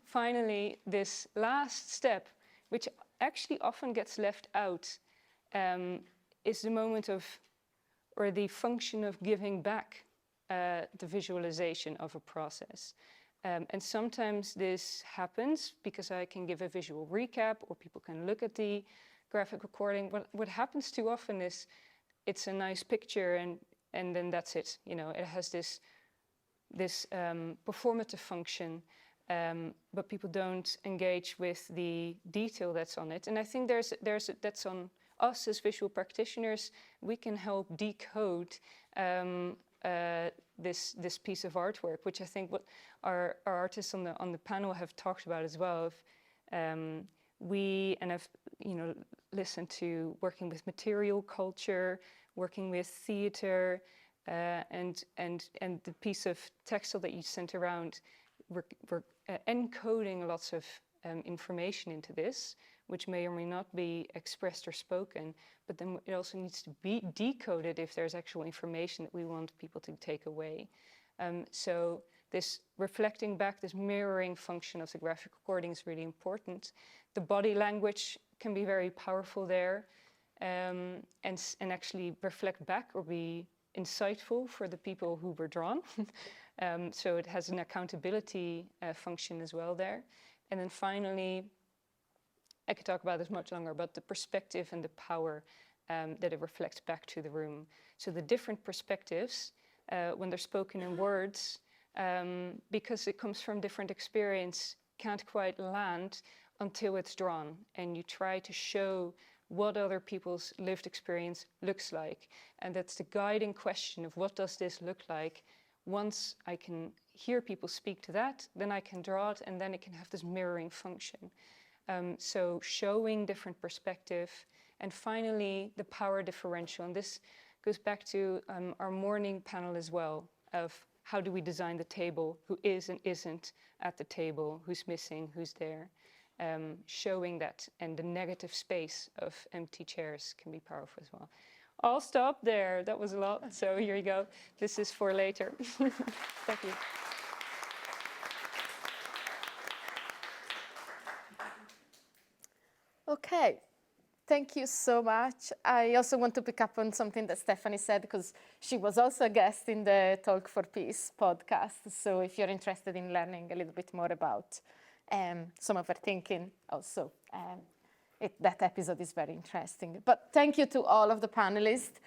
Finally, this last step, which actually often gets left out, is the moment of, or the function of giving back the visualization of a process. And sometimes this happens because I can give a visual recap or people can look at the graphic recording. What happens too often is it's a nice picture and then that's it. You know, it has this performative function, but people don't engage with the detail that's on it. And I think that's on us as visual practitioners. We can help decode this piece of artwork, which I think what our artists on the panel have talked about as well. I've listened to working with material culture, working with theater, and the piece of textile that you sent around. We're encoding lots of information into this, which may or may not be expressed or spoken, but then it also needs to be decoded if there's actual information that we want people to take away. So this reflecting back, this mirroring function of the graphic recording is really important. The body language can be very powerful there, and actually reflect back or be insightful for the people who were drawn. So it has an accountability function as well there. And then finally, I could talk about this much longer, but the perspective and the power that it reflects back to the room. So the different perspectives, when they're spoken in words, because it comes from different experience, can't quite land until it's drawn. And you try to show what other people's lived experience looks like. And that's the guiding question of what does this look like? Once I can hear people speak to that, then I can draw it, and then it can have this mirroring function. So showing different perspective. And finally, the power differential. And this goes back to our morning panel as well, of how do we design the table, who is and isn't at the table, who's missing, who's there. Showing that, and the negative space of empty chairs can be powerful as well. I'll stop there. That was a lot. So here you go. This is for later. Thank you. Okay, thank you so much. I also want to pick up on something that Stephanie said, because she was also a guest in the Talk4Peace podcast. So if you're interested in learning a little bit more about some of her thinking also, that episode is very interesting. But thank you to all of the panelists.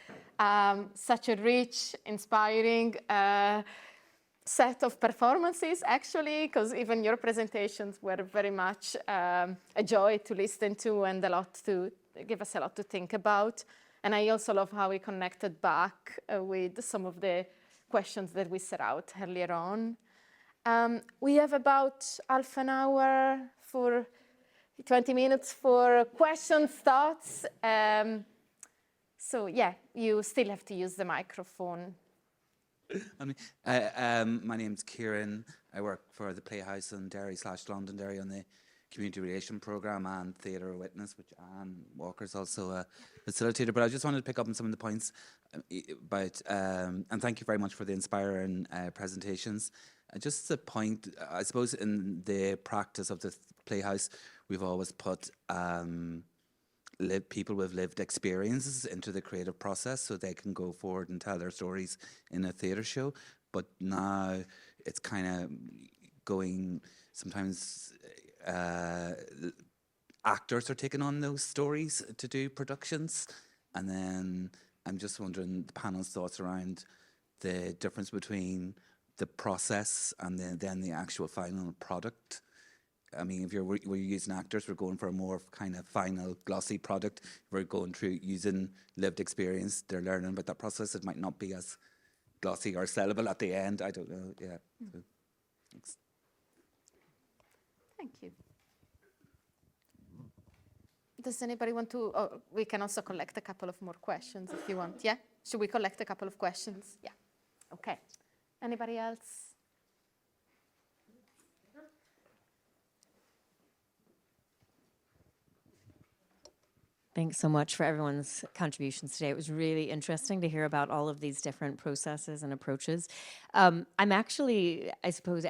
Such a rich, inspiring set of performances, actually, because even your presentations were very much a joy to listen to and give us a lot to think about. And I also love how we connected back with some of the questions that we set out earlier on. We have about half an hour for 20 minutes for questions, thoughts. So yeah, you still have to use the microphone. My name's Kieran. I work for the Playhouse in Derry / Londonderry on the community relation program and Theatre Witness, which Anne Walker's also a facilitator. But I just wanted to pick up on some of the points about, and thank you very much for the inspiring presentations. Just a point, I suppose, in the practice of the Playhouse, we've always put people with lived experiences into the creative process so they can go forward and tell their stories in a theatre show. But now it's kind of going, sometimes actors are taking on those stories to do productions. And then I'm just wondering the panel's thoughts around the difference between the process and then the actual final product. I mean, if we're using actors, we're going for a more kind of final glossy product. If we're going through using lived experience, they're learning about that process. It might not be as glossy or sellable at the end. I don't know. Yeah. So, thanks. Thank you. Does anybody want to? Oh, we can also collect a couple of more questions if you want. Yeah. Should we collect a couple of questions? Yeah. Okay. Anybody else? Thanks so much for everyone's contributions today. It was really interesting to hear about all of these different processes and approaches. I'm actually, I suppose,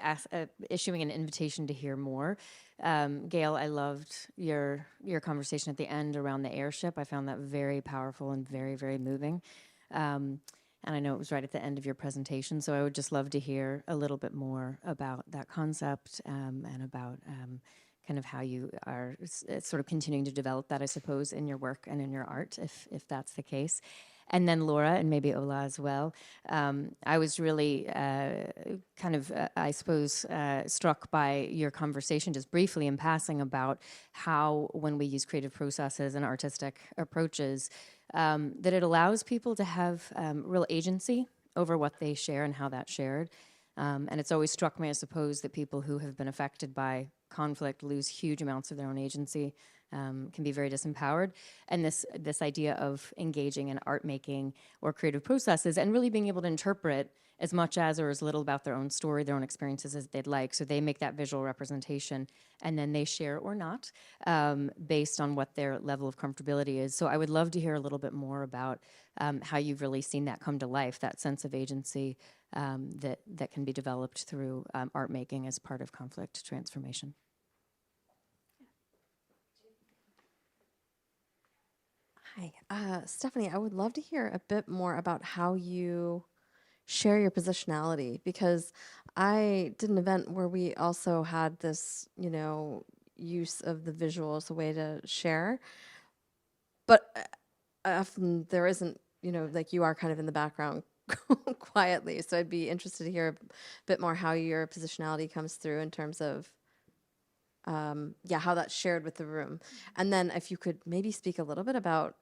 issuing an invitation to hear more. Gail, I loved your conversation at the end around the airship. I found that very powerful and very, very moving. And I know it was right at the end of your presentation, so I would just love to hear a little bit more about that concept and about kind of how you are sort of continuing to develop that, I suppose, in your work and in your art, if that's the case. And then Laura, and maybe Ola as well. I was really I suppose, struck by your conversation just briefly in passing about how when we use creative processes and artistic approaches, that it allows people to have real agency over what they share and how that's shared. And it's always struck me, I suppose, that people who have been affected by conflict lose huge amounts of their own agency, can be very disempowered. And this idea of engaging in art making or creative processes and really being able to interpret as much as or as little about their own story, their own experiences as they'd like. So they make that visual representation and then they share or not based on what their level of comfortability is. So I would love to hear a little bit more about how you've really seen that come to life, that sense of agency that can be developed through art making as part of conflict transformation. Hi, Stephanie, I would love to hear a bit more about how you share your positionality, because I did an event where we also had this, use of the visual as a way to share, but often there isn't, like you are kind of in the background quietly. So I'd be interested to hear a bit more how your positionality comes through in terms of, how that's shared with the room. And then if you could maybe speak a little bit about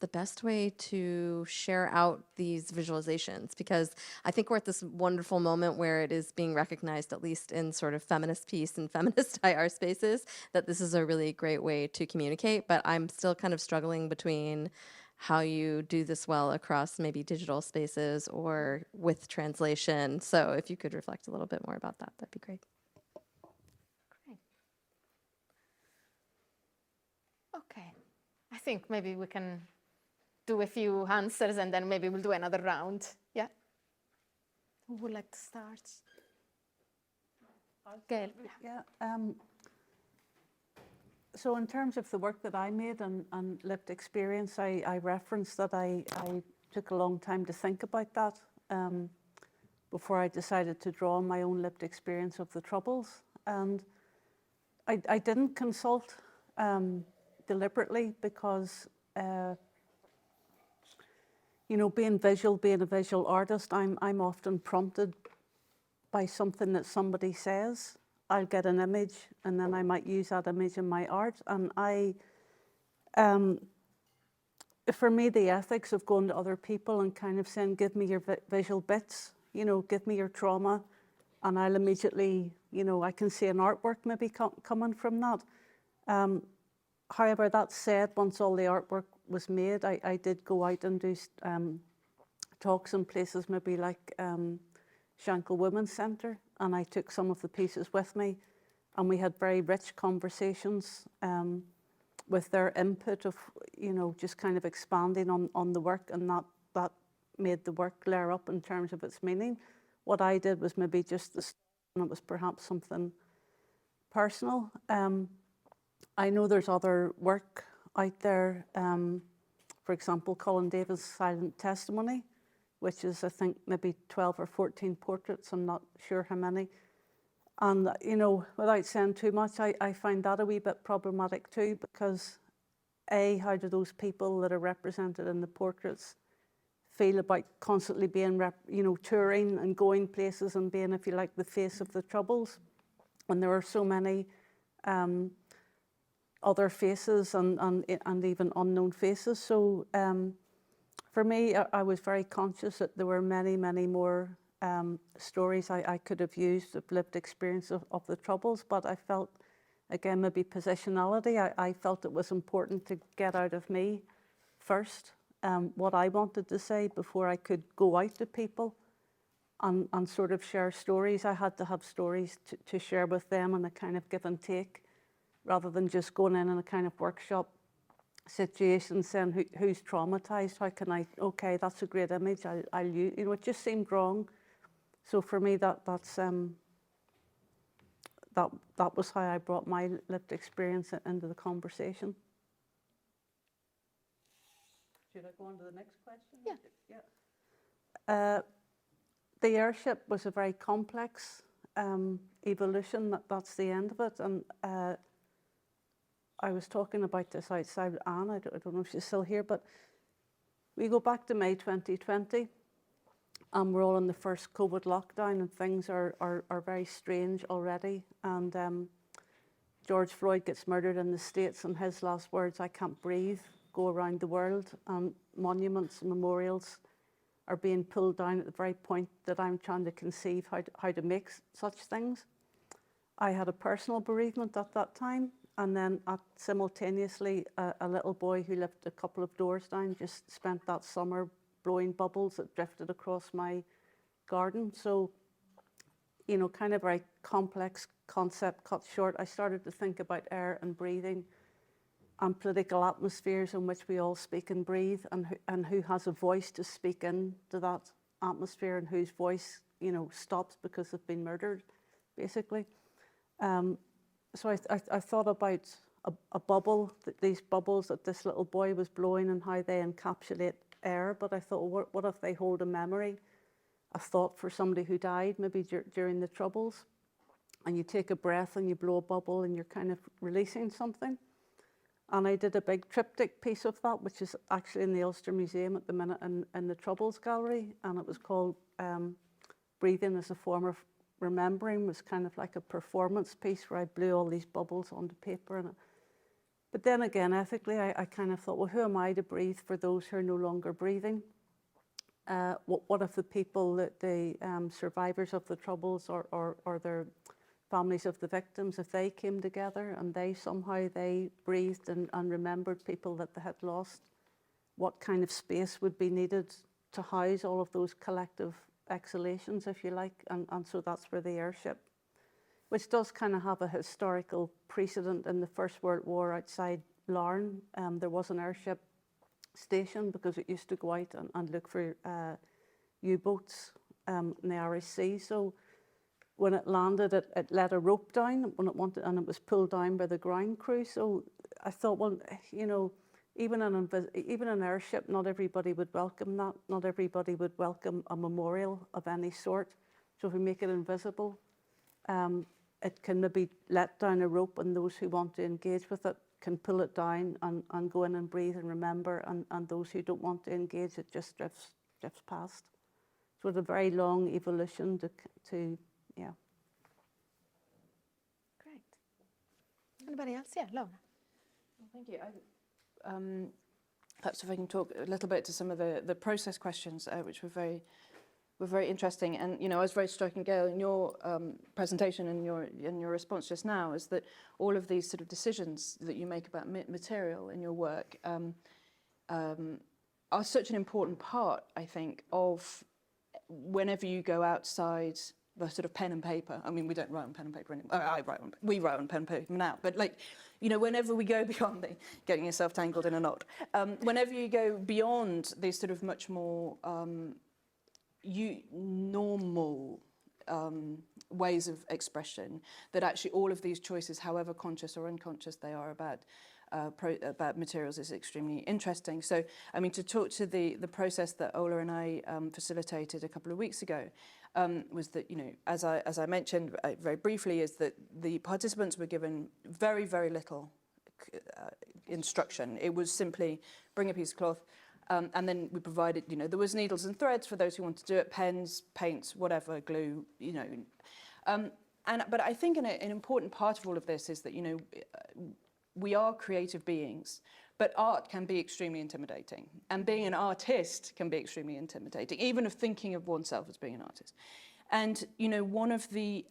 the best way to share out these visualizations, because I think we're at this wonderful moment where it is being recognized, at least in sort of feminist peace and feminist IR spaces, that this is a really great way to communicate. But I'm still kind of struggling between how you do this well across maybe digital spaces or with translation. So if you could reflect a little bit more about that, that'd be great. Great. Okay. I think maybe we can do a few answers and then maybe we'll do another round. Yeah? Who would like to start? Gail. Yeah. So in terms of the work that I made and lived experience, I referenced that I took a long time to think about that before I decided to draw on my own lived experience of the Troubles. And I didn't consult deliberately because, being a visual artist, I'm often prompted by something that somebody says. I'll get an image and then I might use that image in my art. And for me, the ethics of going to other people and kind of saying, give me your visual bits, give me your trauma, and I'll immediately, I can see an artwork maybe coming from that. However, that said, once all the artwork was made, I did go out and do talks in places maybe like Shankill Women's Centre, and I took some of the pieces with me and we had very rich conversations with their input of, just kind of expanding on the work, and that made the work layer up in terms of its meaning. What I did was maybe just and it was perhaps something personal. I know there's other work out there, for example, Colin Davis' Silent Testimony, which is, I think, maybe 12 or 14 portraits, I'm not sure how many. And, without saying too much, I find that a wee bit problematic too, because how do those people that are represented in the portraits feel about constantly being, touring and going places and being, if you like, the face of the Troubles? And there are so many other faces and even unknown faces. So for me, I was very conscious that there were many, many more stories I could have used of lived experience of the Troubles, but I felt, again, maybe positionality, I felt it was important to get out of me first what I wanted to say before I could go out to people and sort of share stories. I had to have stories to share with them in a kind of give and take, rather than just going in a kind of workshop situation saying who's traumatized, how can I, okay, that's a great image, I'll use, it just seemed wrong. So for me, that was how I brought my lived experience into the conversation. Should I go on to the next question? Yeah. The airship was a very complex evolution. That's the end of it. And I was talking about this outside with Anne. I don't know if she's still here, but we go back to May 2020. And we're all in the first COVID lockdown, and things are very strange already. And George Floyd gets murdered in the States, and his last words, "I can't breathe," go around the world. And monuments and memorials are being pulled down at the very point that I'm trying to conceive how to make such things. I had a personal bereavement at that time, and then simultaneously a little boy who lived a couple of doors down just spent that summer blowing bubbles that drifted across my garden. So, kind of very complex concept cut short. I started to think about air and breathing and political atmospheres in which we all speak and breathe, and who has a voice to speak into that atmosphere, and whose voice, stops because they've been murdered, basically. So I thought about a bubble, these bubbles that this little boy was blowing, and how they encapsulate air. But I thought, well, what if they hold a memory, a thought for somebody who died, maybe during the Troubles, and you take a breath and you blow a bubble and you're kind of releasing something. And I did a big triptych piece of that, which is actually in the Ulster Museum at the minute in the Troubles Gallery, and it was called Breathing as a Form of Remembering. It was kind of like a performance piece where I blew all these bubbles onto paper. But then again, ethically, I kind of thought, well, who am I to breathe for those who are no longer breathing? What if the people, the survivors of the Troubles or their families of the victims, if they came together and they breathed and remembered people that they had lost, what kind of space would be needed to house all of those collective exhalations, if you like? And so that's where the airship, which does kind of have a historical precedent in the First World War outside Larne. There was an airship station because it used to go out and look for U-boats in the Irish Sea. So when it landed, it let a rope down when it wanted, and it was pulled down by the ground crew. So I thought, well, even an airship, not everybody would welcome that. Not everybody would welcome a memorial of any sort. So if we make it invisible, it can maybe let down a rope, and those who want to engage with it can pull it down and go in and breathe and remember, and those who don't want to engage, it just drifts past. So it's a very long evolution to yeah. Great. Anybody else? Yeah, Laura. Well, thank you. Perhaps if I can talk a little bit to some of the process questions, which were very interesting. And I was very struck, Gail, in your presentation and your response just now, is that all of these sort of decisions that you make about material in your work are such an important part, I think, of whenever you go outside the sort of pen and paper. I mean, we don't write on pen and paper anymore. We write on pen and paper now. But like, whenever we go beyond getting yourself tangled in a knot, whenever you go beyond these sort of much more normal ways of expression, that actually all of these choices, however conscious or unconscious they are about materials, is extremely interesting. So, I mean, to talk to the process that Ola and I facilitated a couple of weeks ago, was that, as I mentioned very briefly, is that the participants were given very, very little instruction. It was simply bring a piece of cloth, and then we provided, there was needles and threads for those who wanted to do it, pens, paints, whatever, glue, But I think an important part of all of this is that, we are creative beings, but art can be extremely intimidating. And being an artist can be extremely intimidating, even of thinking of oneself as being an artist. And, one of the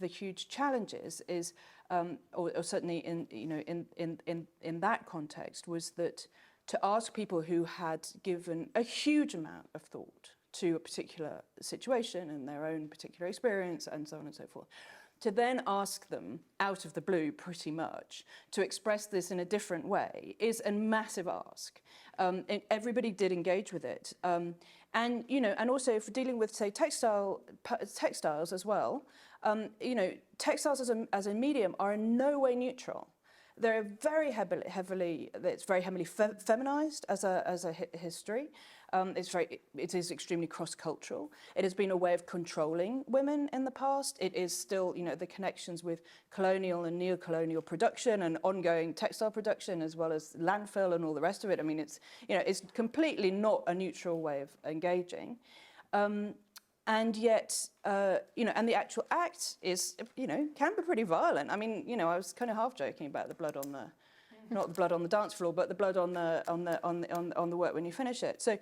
huge challenges is, or certainly in that context, was that to ask people who had given a huge amount of thought to a particular situation and their own particular experience and so on and so forth, to then ask them out of the blue pretty much to express this in a different way is a massive ask. And everybody did engage with it. And also if we're dealing with, say, textiles as well, textiles as a medium are in no way neutral. They're very heavily feminized as a history. It is extremely cross-cultural. It has been a way of controlling women in the past. It is still, the connections with colonial and neo-colonial production and ongoing textile production, as well as landfill and all the rest of it. I mean, it's completely not a neutral way of engaging. And yet, and the actual act is, can be pretty violent. I mean, I was kind of half joking about the blood on not the blood on the dance floor, but the blood on the work when you finish it. So,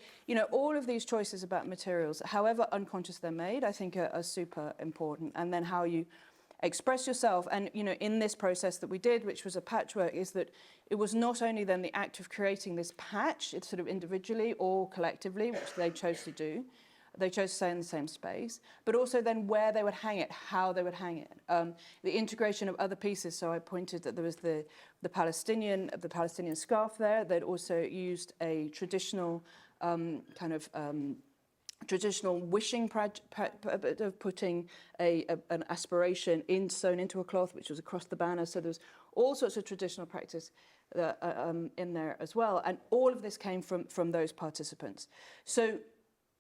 all of these choices about materials, however unconscious they're made, I think are super important. And then how you express yourself, and in this process that we did, which was a patchwork, is that it was not only then the act of creating this patch, it's sort of individually or collectively, which they chose to do. They chose to stay in the same space, but also then where they would hang it, how they would hang it. The integration of other pieces. So I pointed that there was the Palestinian scarf there. They'd also used a traditional traditional wishing of putting an aspiration sewn into a cloth, which was across the banner. So there was all sorts of traditional practice in there as well, and all of this came from those participants. So.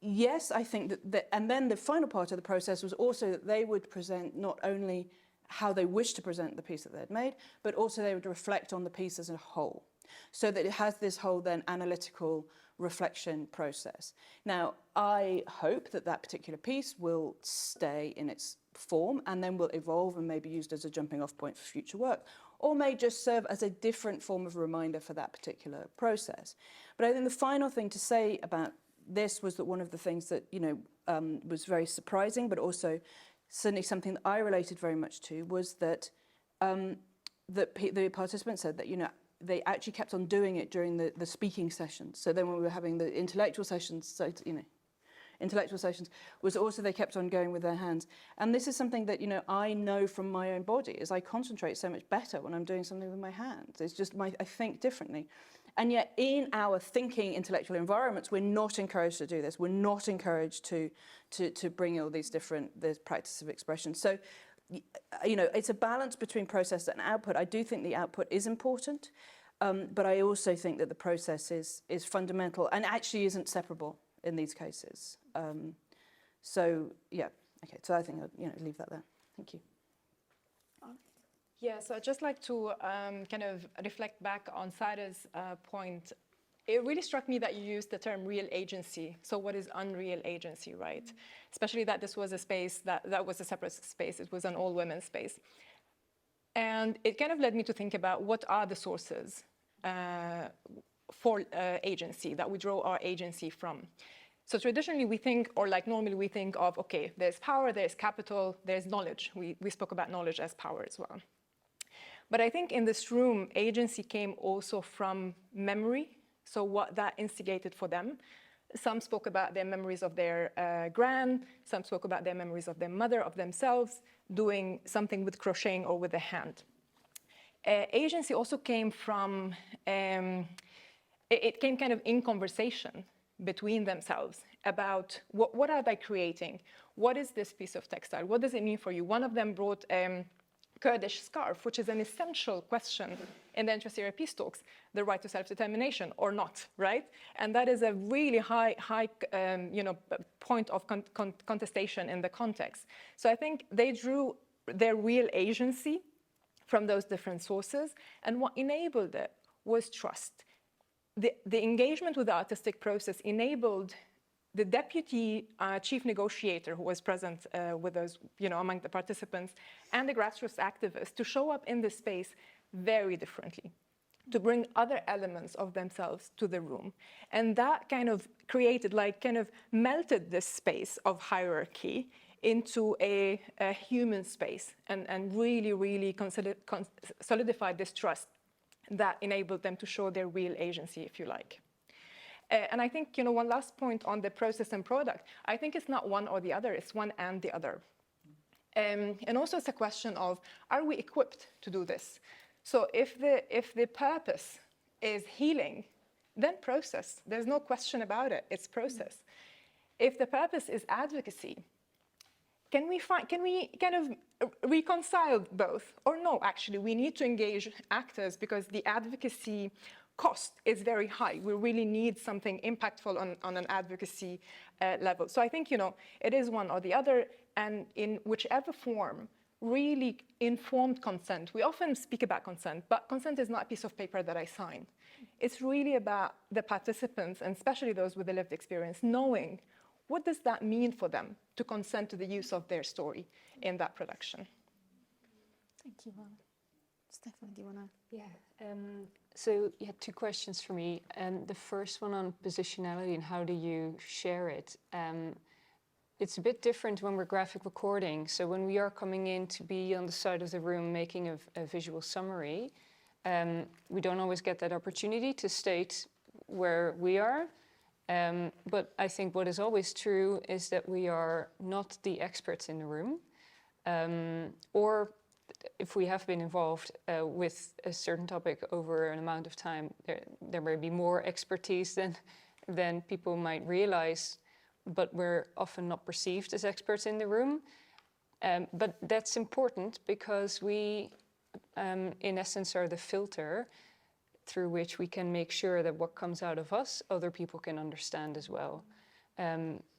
Yes, I think that, and then the final part of the process was also that they would present not only how they wished to present the piece that they'd made, but also they would reflect on the piece as a whole, so that it has this whole then analytical reflection process. Now, I hope that that particular piece will stay in its form and then will evolve and may be used as a jumping off point for future work, or may just serve as a different form of reminder for that particular process. But I think the final thing to say about this was that one of the things that, was very surprising, but also certainly something that I related very much to, was that the participants said that, they actually kept on doing it during the speaking sessions. So then when we were having the intellectual sessions, intellectual sessions, was also they kept on going with their hands. And this is something that, I know from my own body, is I concentrate so much better when I'm doing something with my hands. It's just I think differently. And yet in our thinking intellectual environments, we're not encouraged to do this. We're not encouraged to bring all these this practice of expression. So, it's a balance between process and output. I do think the output is important, but I also think that the process is fundamental and actually isn't separable in these cases. So I think I'll leave that there. Thank you. Yeah, so I'd just like to kind of reflect back on Sarah's point. It really struck me that you used the term real agency. So what is unreal agency, right? Especially that this was a space that was a separate space. It was an all-women space. And it kind of led me to think about what are the sources for agency, that we draw our agency from. So traditionally we think, or like normally we think of, okay, there's power, there's capital, there's knowledge. We spoke about knowledge as power as well. But I think in this room, agency came also from memory. So what that instigated for them. Some spoke about their memories of their some spoke about their memories of their mother, of themselves, doing something with crocheting or with the hand. Agency also came from, it came kind of in conversation between themselves about what are they creating? What is this piece of textile? What does it mean for you? One of them brought Kurdish scarf, which is an essential question in the intra-Syria peace talks, the right to self-determination or not, right? And that is a really high point of contestation in the context. So I think they drew their real agency from those different sources, and what enabled it was trust. The engagement with the artistic process enabled the deputy chief negotiator who was present with us, among the participants, and the grassroots activists to show up in this space very differently, to bring other elements of themselves to the room. And that kind of created, melted this space of hierarchy into a human space and really, really solidified this trust that enabled them to show their real agency, if you like. And I think, one last point on the process and product, I think it's not one or the other, it's one and the other. And also it's a question of, are we equipped to do this? So if the purpose is healing, then process. There's no question about it, it's process. If the purpose is advocacy, can we kind of reconcile both? Or no, actually, we need to engage actors because the advocacy cost is very high. We really need something impactful on an advocacy level. So I think, it is one or the other, and in whichever form, really informed consent. We often speak about consent, but consent is not a piece of paper that I sign. It's really about the participants, and especially those with a lived experience, knowing what does that mean for them to consent to the use of their story in that production. Thank you. Stephanie, do you want to? Yeah. So you had two questions for me. The first one on positionality and how do you share it? It's a bit different when we're graphic recording. So when we are coming in to be on the side of the room making a visual summary, we don't always get that opportunity to state where we are. But I think what is always true is that we are not the experts in the room, or if we have been involved with a certain topic over an amount of time, there may be more expertise than people might realize, but we're often not perceived as experts in the room. But that's important because we, in essence, are the filter through which we can make sure that what comes out of us, other people can understand as well.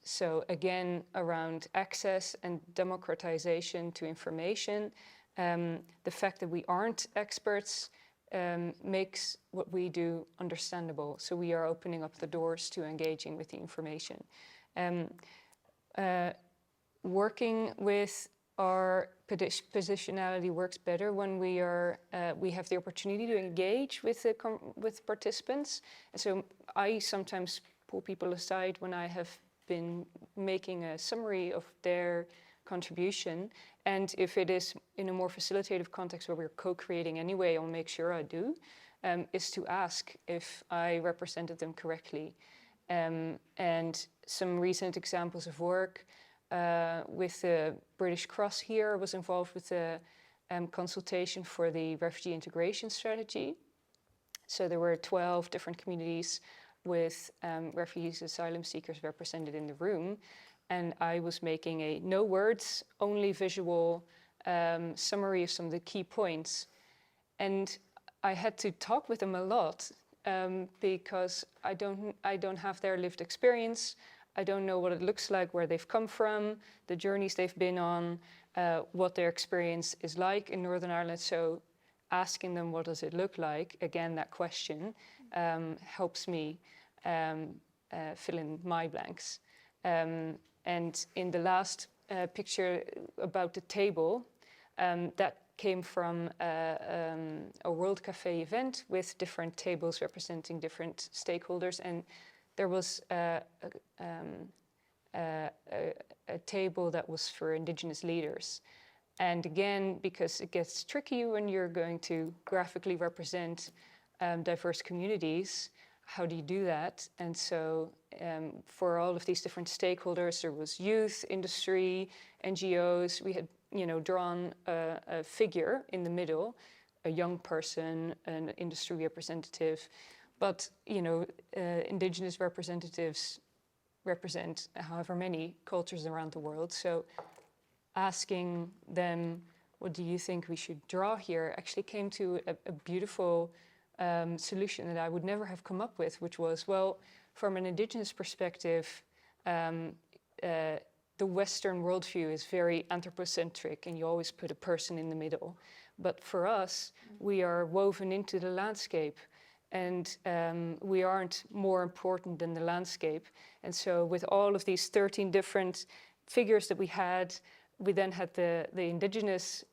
So again, around access and democratization to information, the fact that we aren't experts makes what we do understandable. So we are opening up the doors to engaging with the information. Working with our positionality works better when we have the opportunity to engage with participants. And so I sometimes pull people aside when I have been making a summary of their contribution. And if it is in a more facilitative context where we're co-creating anyway, I'll make sure I do, is to ask if I represented them correctly. And some recent examples of work with the British Cross here, I was involved with the consultation for the refugee integration strategy. So there were 12 different communities with refugees, asylum seekers represented in the room. And I was making a no words, only visual summary of some of the key points. And I had to talk with them a lot because I don't have their lived experience. I don't know what it looks like, where they've come from, the journeys they've been on, what their experience is like in Northern Ireland. So asking them what does it look like, again, that question helps me fill in my blanks. And in the last picture about the table, that came from a World Café event with different tables representing different stakeholders. And there was a table that was for Indigenous leaders. And again, because it gets tricky when you're going to graphically represent diverse communities, how do you do that? And so for all of these different stakeholders, there was youth, industry, NGOs. We had, drawn a figure in the middle, a young person, an industry representative. But, indigenous representatives represent however many cultures around the world. So asking them, what do you think we should draw here, actually came to a beautiful solution that I would never have come up with, which was, well, from an indigenous perspective, the Western worldview is very anthropocentric, and you always put a person in the middle. But for us, we are woven into the landscape, and we aren't more important than the landscape. And so with all of these 13 different figures that we then had the indigenous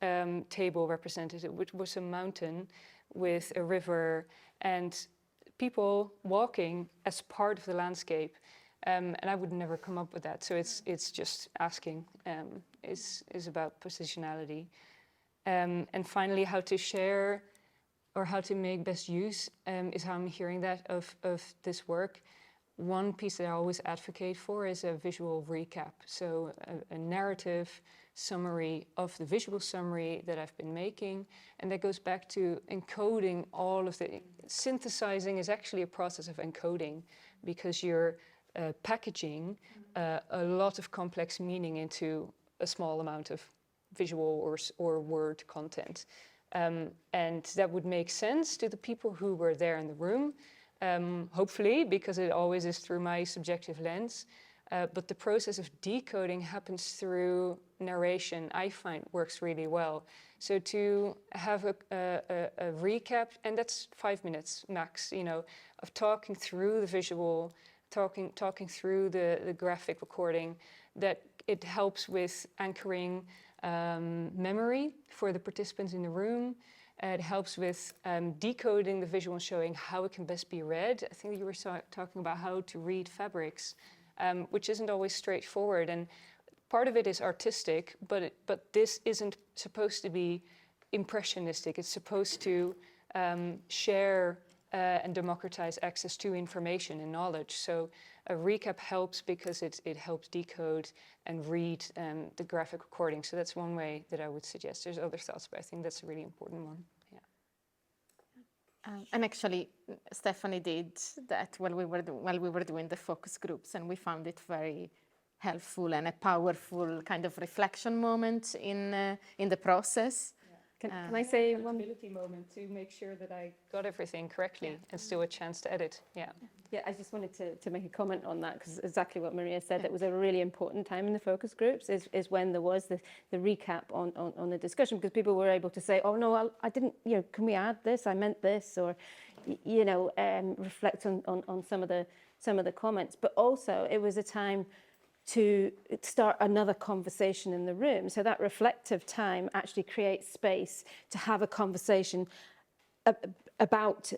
table represented, which was a mountain with a river and people walking as part of the landscape. And I would never come up with that. So it's just asking, is about positionality. And finally, how to share or how to make best use is how I'm hearing that of this work. One piece that I always advocate for is a visual recap. So a narrative summary of the visual summary that I've been making. And that goes back to encoding all of the... Synthesizing is actually a process of encoding, because you're packaging a lot of complex meaning into a small amount of visual or word content. And that would make sense to the people who were there in the room, hopefully, because it always is through my subjective lens. But the process of decoding happens through narration, I find works really well. So to have a recap, and that's 5 minutes max, of talking through the visual, talking through the graphic recording, that it helps with anchoring memory for the participants in the room. It helps with decoding the visual and showing how it can best be read. I think you were talking about how to read fabrics, which isn't always straightforward. And part of it is artistic, but this isn't supposed to be impressionistic. It's supposed to share and democratize access to information and knowledge. So a recap helps because it helps decode and read the graphic recording. So that's one way that I would suggest. There's other thoughts, but I think that's a really important one. Yeah. And actually, Stephanie did that while we were doing the focus groups, and we found it very helpful and a powerful kind of reflection moment in the process. Can I say one moment to make sure that I got everything correctly and still a chance to edit? Yeah, I just wanted to make a comment on that, because exactly what Maria said, that was a really important time in the focus groups, is when there was the recap on the discussion, because people were able to say, oh no, I didn't, can we add this? I meant this, or, reflect on some of the comments. But also it was a time to start another conversation in the room. So that reflective time actually creates space to have a conversation about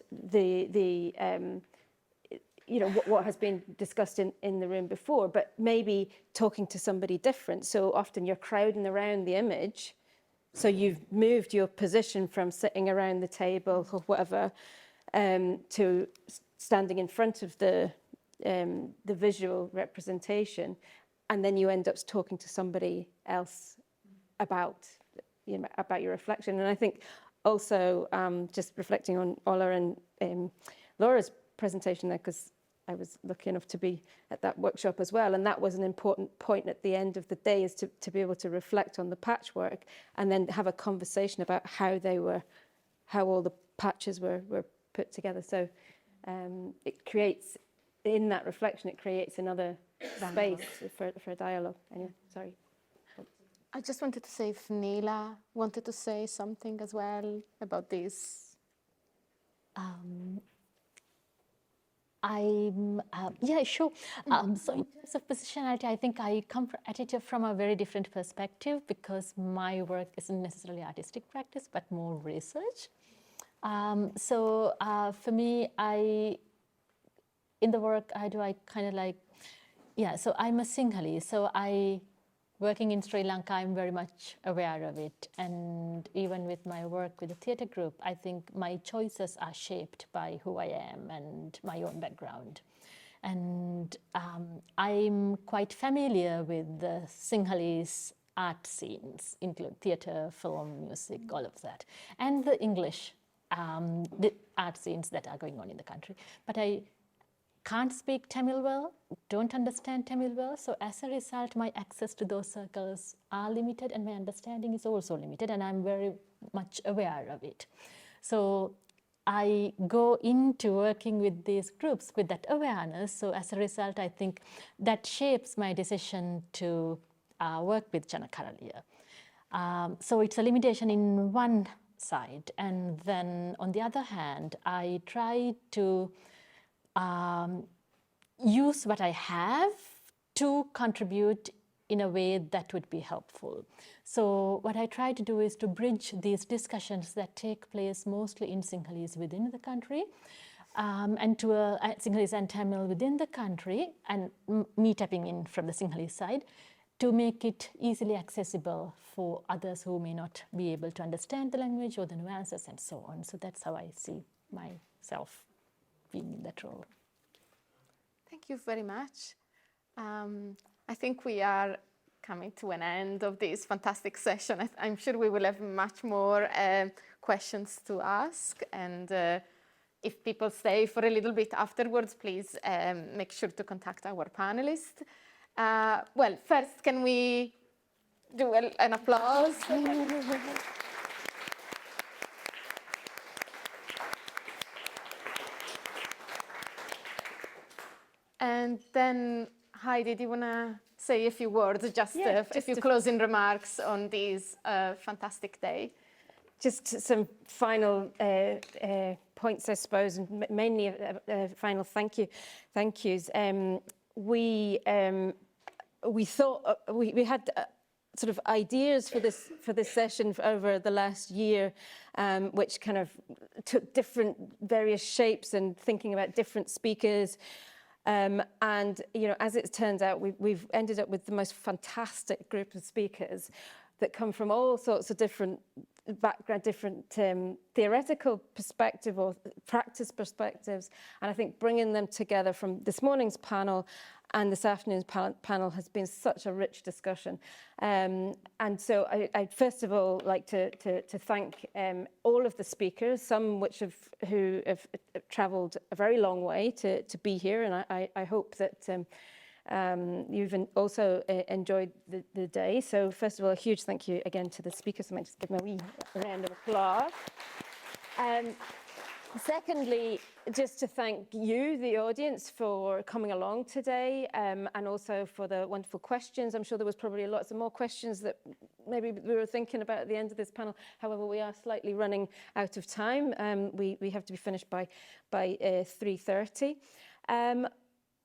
what has been discussed in the room before, but maybe talking to somebody different. So often you're crowding around the image. So you've moved your position from sitting around the table or whatever to standing in front of the visual representation, and then you end up talking to somebody else about your reflection. And I think also just reflecting on Ola and Laura's presentation there, because I was lucky enough to be at that workshop as well, and that was an important point at the end of the day, is to be able to reflect on the patchwork and then have a conversation about how all the patches were put together. So it creates, in that reflection, it creates another space for a dialogue. Anyway, sorry. I just wanted to say if Neela wanted to say something as well about this. Yeah, sure. So in terms of positionality, I think I come at it from a very different perspective, because my work isn't necessarily artistic practice, but more research. So for me, in the work I do, I kind of so I'm a Singhali. So I working in Sri Lanka, I'm very much aware of it. And even with my work with the theatre group, I think my choices are shaped by who I am and my own background. And I'm quite familiar with the Sinhalese art scenes, include theatre, film, music, all of that, and the English the art scenes that are going on in the country. But I can't speak Tamil well, don't understand Tamil well, so as a result, my access to those circles are limited and my understanding is also limited, and I'm very much aware of it. So I go into working with these groups with that awareness, so as a result, I think that shapes my decision to work with Janakaralia. So it's a limitation in one side, and then on the other hand, I try to use what I have to contribute in a way that would be helpful. So what I try to do is to bridge these discussions that take place mostly in Sinhalese within the country, and to Sinhalese and Tamil within the country, and me tapping in from the Sinhalese side, to make it easily accessible for others who may not be able to understand the language or the nuances and so on. So that's how I see myself being in that role. Thank you very much. I think we are coming to an end of this fantastic session. I'm sure we will have much more questions to ask, and if people stay for a little bit afterwards, please make sure to contact our panelists. Well, first, can we do an applause? And then, Heidi, do you want to say a few words, just a few closing remarks on this fantastic day? Just some final points, I suppose, and mainly final thank yous. We thought we had sort of ideas for this session over the last year, which kind of took various shapes and thinking about different speakers. And as it turns out, we've ended up with the most fantastic group of speakers that come from all sorts of different background, different theoretical perspective or practice perspectives. And I think bringing them together from this morning's panel and this afternoon's panel has been such a rich discussion. And so I'd first of all like to thank all of the speakers, some who have travelled a very long way to be here. And I hope that you've also enjoyed the day. So first of all, a huge thank you again to the speakers. I might just give them a wee round of applause. Secondly, just to thank you, the audience, for coming along today, and also for the wonderful questions. I'm sure there was probably lots of more questions that maybe we were thinking about at the end of this panel. However, we are slightly running out of time. We have to be finished by 3:30.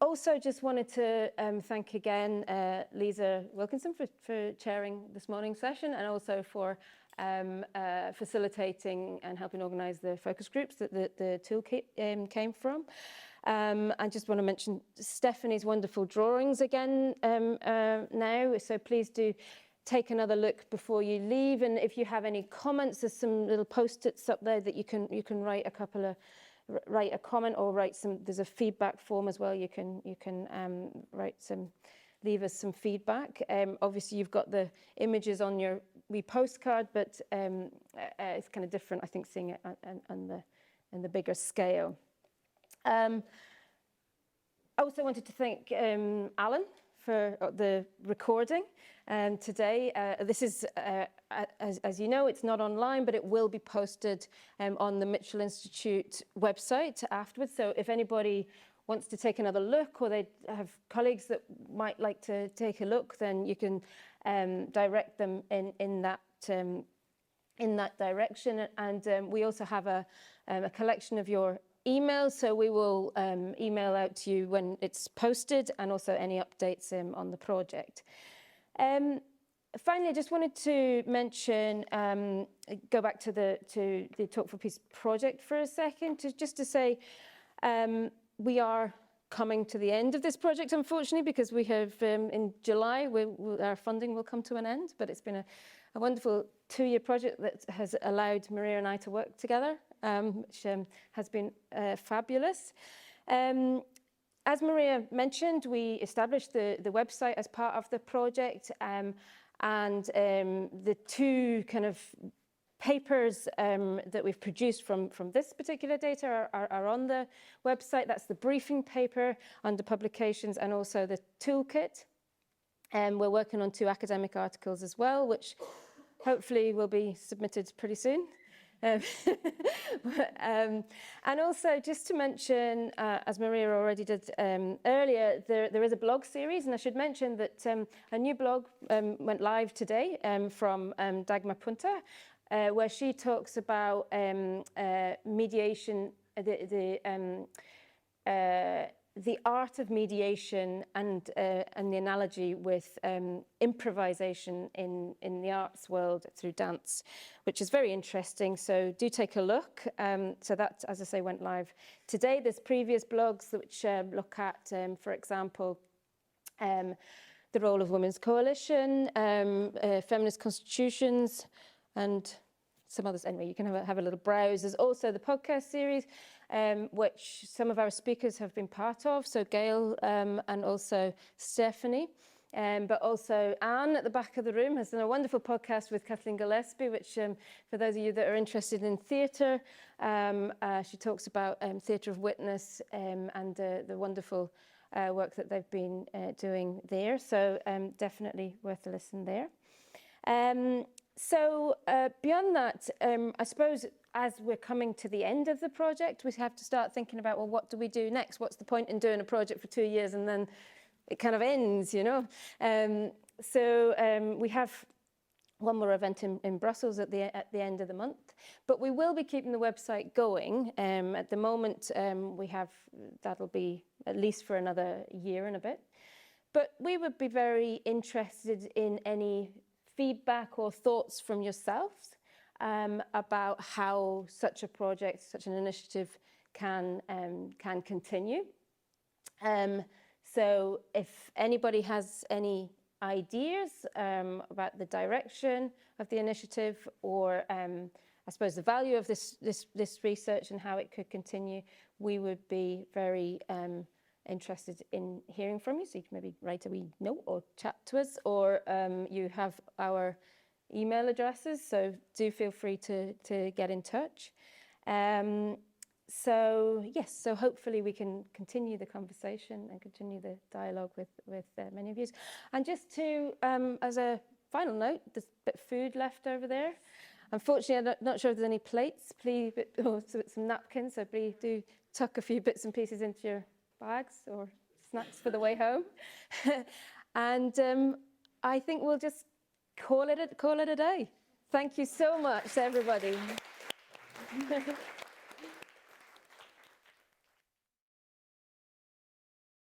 Also, just wanted to thank again Lisa Wilkinson for chairing this morning's session, and also for facilitating and helping organise the focus groups that the toolkit came from. I just want to mention Stephanie's wonderful drawings again now, so please do take another look before you leave, and if you have any comments, there's some little post-its up there that you can write a comment or there's a feedback form as well. You can leave us some feedback. Obviously you've got the images on your wee postcard, but it's kind of different, I think, seeing it on the bigger scale. I also wanted to thank Alan for the recording today. This is, as you know, it's not online, but it will be posted on the Mitchell Institute website afterwards. So if anybody wants to take another look, or they have colleagues that might like to take a look, then you can direct them in that direction. And we also have a collection of your emails, so we will email out to you when it's posted, and also any updates on the project. Finally, I just wanted to mention, go back to the Talk4Peace project for a second, just to say we are coming to the end of this project, unfortunately, because we have, in July, our funding will come to an end, but it's been a wonderful 2-year project that has allowed Maria and I to work together, which has been fabulous. As Maria mentioned, we established the website as part of the project, and the 2 kind of papers that we've produced from this particular data are on the website. That's the briefing paper under publications and also the toolkit. We're working on 2 academic articles as well, which hopefully will be submitted pretty soon. And also, just to mention, as Maria already did earlier, there is a blog series, and I should mention that a new blog went live today from Dagmar Punta, where she talks about mediation, the art of mediation and the analogy with improvisation in the arts world through dance, which is very interesting. So do take a look. So that, as I say, went live today. There's previous blogs which look at, for example, the role of Women's Coalition, feminist constitutions, and some others. Anyway, you can have a little browse. There's also the podcast series, which some of our speakers have been part of. So Gail and also Stephanie, but also Anne at the back of the room has done a wonderful podcast with Kathleen Gillespie, which for those of you that are interested in theatre, she talks about theatre of witness and the wonderful work that they've been doing there. So definitely worth a listen there. So beyond that, I suppose as we're coming to the end of the project, we have to start thinking about, well, what do we do next? What's the point in doing a project for 2 years and then it kind of ends, you know? So we have one more event in Brussels at the end of the month, but we will be keeping the website going. At the moment, that'll be at least for another year and a bit. But we would be very interested in any feedback or thoughts from yourselves about how such a project, such an initiative can continue. So if anybody has any ideas about the direction of the initiative, or I suppose the value of this research and how it could continue, we would be very interested in hearing from you. So you can maybe write a wee note or chat to us, or you have our email addresses, so do feel free to get in touch. So yes, so hopefully we can continue the conversation and continue the dialogue with many of you. And just to, as a final note, there's a bit of food left over there. Unfortunately, I'm not sure if there's any plates, please, or some napkins, so please do tuck a few bits and pieces into your bags or snacks for the way home. And I think we'll just call it a day. Thank you so much, everybody.